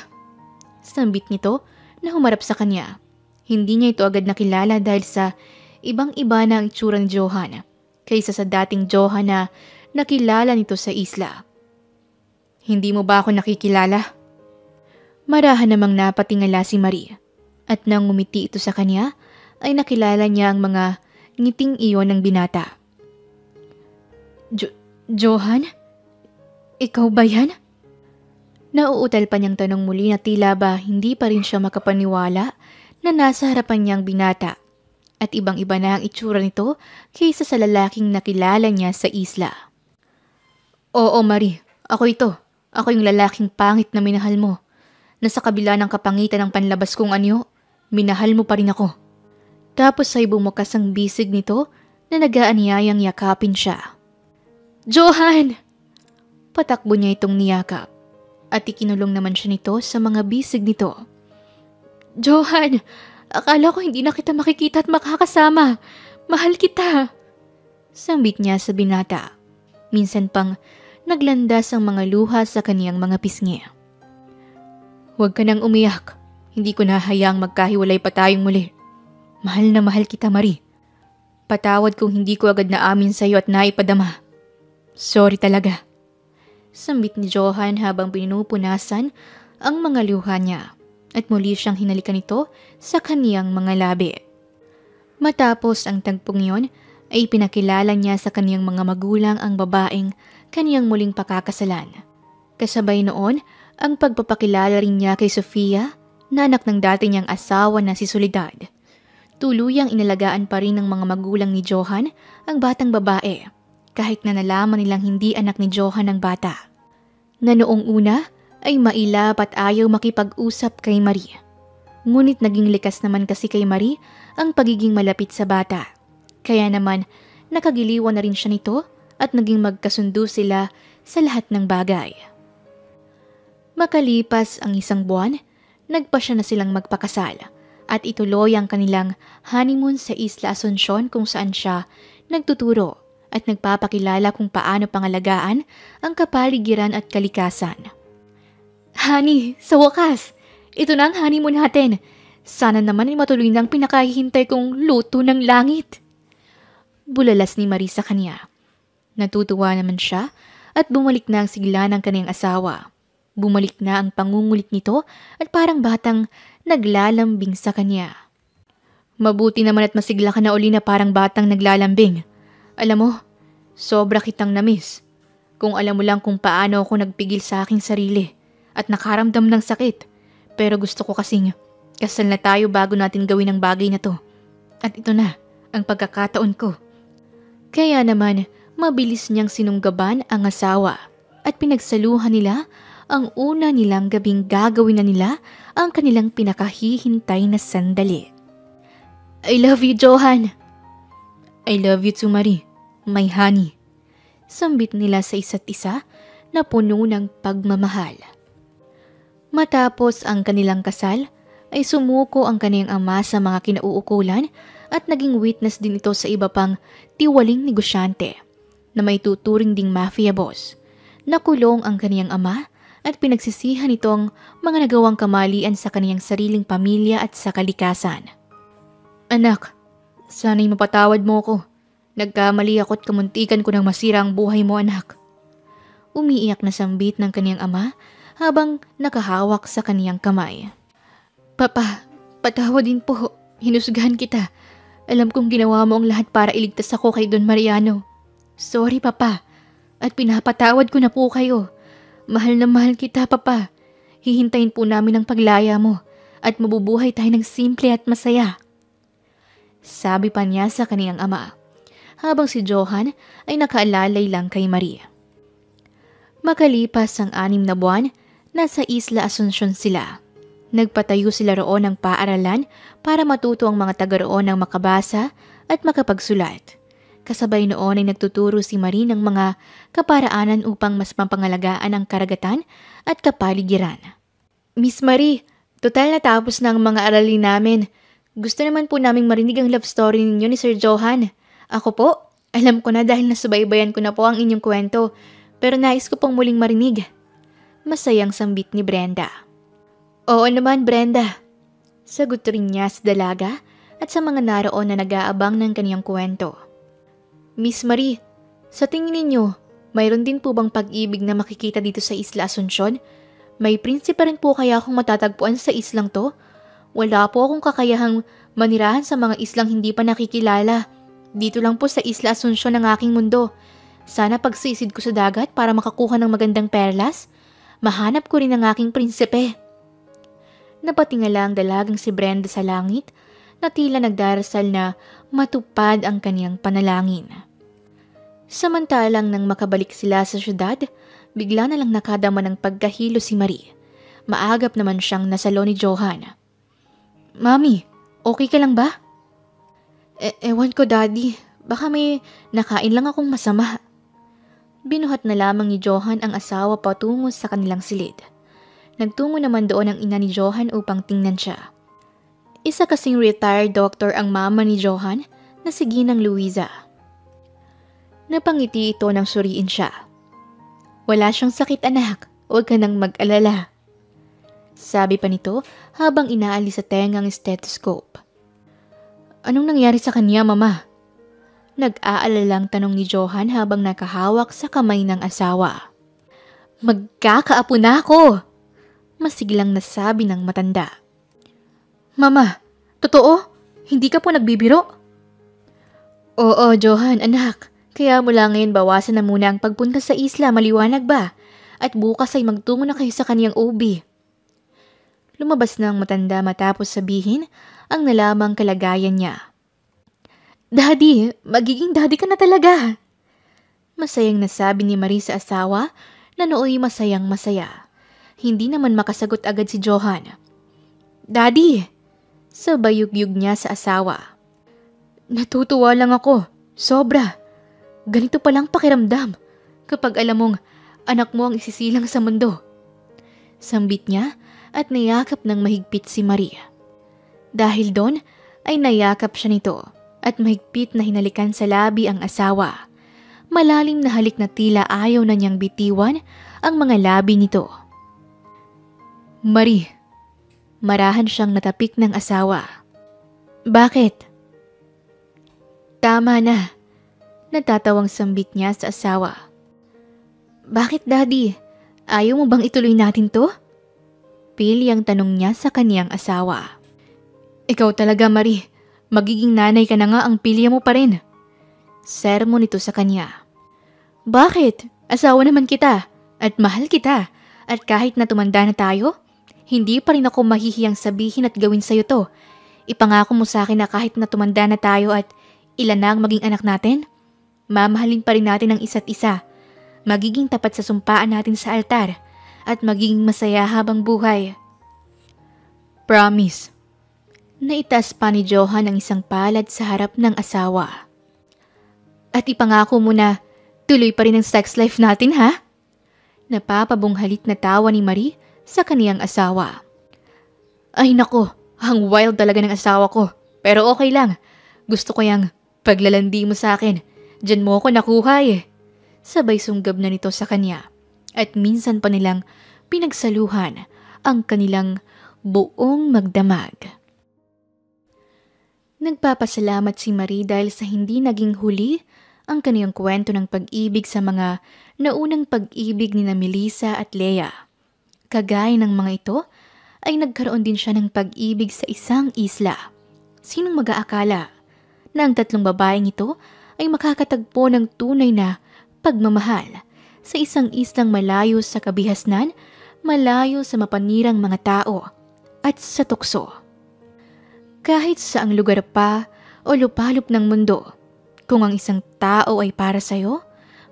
Sambit nito na humarap sa kanya. Hindi niya ito agad nakilala dahil sa ibang-iba na ang itsura ni Johan kaysa sa dating Johan na nakilala nito sa isla. Hindi mo ba ako nakikilala? Marahan namang napatingala si Marie at nang ngumiti ito sa kanya ay nakilala niya ang mga ngiting iyon ng binata. Johan? Ikaw ba yan? Nauutal pa niyang tanong muli na tila ba hindi pa rin siya makapaniwala na nasa harapan niyang binata at ibang-iba na ang itsura nito kaysa sa lalaking nakilala niya sa isla. Oo, Marie, ako ito. Ako yung lalaking pangit na minahal mo. Nasa kabila ng kapangitan ng panlabas kong anyo, minahal mo pa rin ako. Tapos ay bumukas ang bisig nito na nag-aanyayang yakapin siya. Johan! Patakbo niya itong niyakap at ikinulong naman siya nito sa mga bisig nito. Johan! Akala ko hindi na kita makikita at makakasama. Mahal kita! Sambit niya sa binata. Minsan pang naglandas ang mga luha sa kaniyang mga pisngi. Huwag ka nang umiyak. Hindi ko nahayaang magkahiwalay pa tayong muli. Mahal na mahal kita, Marie. Patawad kung hindi ko agad naamin sa iyo at naipadama. Sorry talaga. Sambit ni Johan habang pinupunasan ang mga luha niya at muli siyang hinalikan ito sa kaniyang mga labi. Matapos ang tagpong yon ay pinakilala niya sa kaniyang mga magulang ang babaeng kaniyang muling pakakasalan. Kasabay noon ang pagpapakilala rin niya kay Sofia na anak ng dati niyang asawa na si Soledad. Tuluyang inalagaan pa rin ng mga magulang ni Johan ang batang babae kahit na nalaman nilang hindi anak ni Johan ang bata. Na noong una ay mailap at ayaw makipag-usap kay Marie. Ngunit naging likas naman kasi kay Marie ang pagiging malapit sa bata. Kaya naman nakagiliwan na rin siya nito at naging magkasundo sila sa lahat ng bagay. Makalipas ang 1 buwan, nagpasya na silang magpakasal at ituloy ang kanilang honeymoon sa Isla Asuncion kung saan siya nagtuturo at nagpapakilala kung paano pangalagaan ang kapaligiran at kalikasan. Honey, sa wakas, ito na ang honeymoon natin. Sana naman ay matuloy na ang pinakahihintay kong luto ng langit. Bulalas ni Marie sa kanya. Natutuwa naman siya at bumalik na ang sigla ng kanyang asawa. Bumalik na ang pangungulit nito at parang batang naglalambing sa kanya. Mabuti naman at masigla ka na uli na parang batang naglalambing. Alam mo, sobra kitang namiss. Kung alam mo lang kung paano ako nagpigil sa aking sarili at nakaramdam ng sakit. Pero gusto ko kasing kasal na tayo bago natin gawin ang bagay na to. At ito na ang pagkakataon ko. Kaya naman, mabilis niyang sinunggaban ang asawa at pinagsaluhan nila ang una nilang gabing gagawin na nila ang kanilang pinakahihintay na sandali. I love you, Johan! I love you too, Marie, my honey. Sambit nila sa isa't isa na puno ng pagmamahal. Matapos ang kanilang kasal, ay sumuko ang kaniyang ama sa mga kinauukulan at naging witness din ito sa iba pang tiwaling negosyante na may tuturing ding mafia boss. Nakulong ang kaniyang ama at pinagsisihan itong mga nagawang kamalian sa kaniyang sariling pamilya at sa kalikasan. Anak, sana'y mapatawad mo ko. Nagkamali ako at kamuntikan ko nang masira ang buhay mo, anak. Umiiyak na sambit ng kaniyang ama habang nakahawak sa kaniyang kamay. Papa, patawad din po. Hinusgahan kita. Alam kong ginawa mo ang lahat para iligtas ako kay Don Mariano. Sorry, Papa. At pinapatawad ko na po kayo. Mahal na mahal kita, Papa. Hihintayin po namin ang paglaya mo at mabubuhay tayo ng simple at masaya. Sabi pa niya sa kaniyang ama, habang si Johan ay nakaalalay lang kay Marie. Makalipas ang 6 na buwan, nasa Isla Asuncion sila. Nagpatayo sila roon ng paaralan para matuto ang mga taga roon ng makabasa at makapagsulat. Kasabay noon ay nagtuturo si Marie ng mga kaparaanan upang mas mapangalagaan ang karagatan at kapaligiran. Miss Marie, total natapos na ang mga aralin namin. Gusto naman po naming marinig ang love story ninyo ni Sir Johan. Ako po, Alam ko na dahil nasubaybayan ko na po ang inyong kwento, pero nais ko pong muling marinig. Masayang sambit ni Brenda. Oo naman, Brenda. Sagot rin niya sa dalaga at sa mga naroon na nag-aabang ng kaniyang kwento. Miss Marie, sa tingin ninyo, mayroon din po bang pag-ibig na makikita dito sa Isla Asuncion? May prinsipe rin po kaya akong matatagpuan sa islang to? Wala po akong kakayahang manirahan sa mga islang hindi pa nakikilala. Dito lang po sa Isla Asuncion ang aking mundo. Sana pagsisid ko sa dagat para makakuha ng magandang perlas, mahanap ko rin ang aking prinsipe. Napatingala ang dalagang si Brenda sa langit na tila nagdarasal na matupad ang kaniyang panalangin. Samantalang nang makabalik sila sa syudad, bigla na lang nakadama ng pagkahilo si Marie. Maagap naman siyang nasa salon ni Johan. Mami, okay ka lang ba? Ewan ko, Daddy. Baka may nakain lang akong masama. Binuhat na lamang ni Johan ang asawa patungo sa kanilang silid. Nagtungo naman doon ang ina ni Johan upang tingnan siya. Isa kasing retired doctor ang mama ni Johan na si Ginang Luisa. Napangiti ito nang suriin siya. Wala siyang sakit, anak. Huwag ka nang mag-alala. Sabi pa nito habang inaalis sa tengang stethoscope. Anong nangyari sa kanya, Mama? Nag-aalalang tanong ni Johan habang nakahawak sa kamay ng asawa. Magkakaapo na ako! Masiglang nasabi ng matanda. Mama, totoo? Hindi ka po nagbibiro? Oo, Johan, anak. Kaya mula ngayon bawasan na muna ang pagpunta sa isla, maliwanag ba? At bukas ay magtungo na kayo sa kaniyang OB. Lumabas na ang matanda matapos sabihin ang nalamang kalagayan niya. Daddy, magiging daddy ka na talaga. Masayang nasabi ni Marie sa asawa na nooy masayang masaya. Hindi naman makasagot agad si Johan. Daddy, sabayog-yug niya sa asawa. Natutuwa lang ako, sobra. Ganito palang pakiramdam kapag alam mong anak mo ang isisilang sa mundo. Sambit niya at niyakap ng mahigpit si Marie. Dahil doon ay nayakap siya nito at mahigpit na hinalikan sa labi ang asawa. Malalim na halik na tila ayaw na niyang bitiwan ang mga labi nito. Marie, marahan siyang natapik ng asawa. Bakit? Tama na, natatawang sambit niya sa asawa. Bakit, Daddy? Ayaw mo bang ituloy natin to? Pili ang tanong niya sa kaniyang asawa. Ikaw talaga, Marie. Magiging nanay ka na nga, ang pilya mo pa rin. Sermon nito sa kanya. Bakit? Asawa naman kita. At mahal kita. At kahit na tumanda na tayo, hindi pa rin ako mahihiyang sabihin at gawin sa'yo to. Ipangako mo sa akin na kahit na tumanda na tayo at ilan na ang maging anak natin, mamahalin pa rin natin ang isa't isa. Magiging tapat sa sumpaan natin sa altar at magiging masaya habang buhay. Promise. Naitaas pa ni Johan ang isang palad sa harap ng asawa. At ipangako mo na tuloy pa rin ang sex life natin, ha? Napapabunghalit na tawa ni Marie sa kaniyang asawa. Ay nako, ang wild talaga ng asawa ko. Pero okay lang. Gusto ko yang paglalandi mo sa akin. Diyan mo ako nakuha eh. Sabay sunggab na nito sa kanya. At minsan pa nilang pinagsaluhan ang kanilang buong magdamag. Nagpapasalamat si Marie dahil sa hindi naging huli ang kaniyang kwento ng pag-ibig sa mga naunang pag-ibig ni na Melissa at Lea. Kagaya ng mga ito, ay nagkaroon din siya ng pag-ibig sa isang isla. Sinong mag-aakala na ang tatlong babaeng ito ay makakatagpo ng tunay na pagmamahal sa isang islang malayo sa kabihasnan, malayo sa mapanirang mga tao at sa tukso. Kahit saang lugar pa o lupalop ng mundo, kung ang isang tao ay para sa'yo,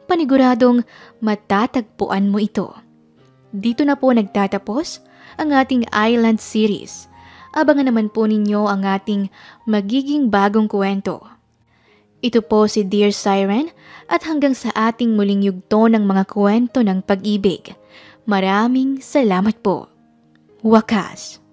paniguradong matatagpuan mo ito. Dito na po nagtatapos ang ating Island series. Abangan naman po ninyo ang ating magiging bagong kwento. Ito po si Dear Siren at hanggang sa ating muling yugto ng mga kwento ng pag-ibig. Maraming salamat po. Wakas.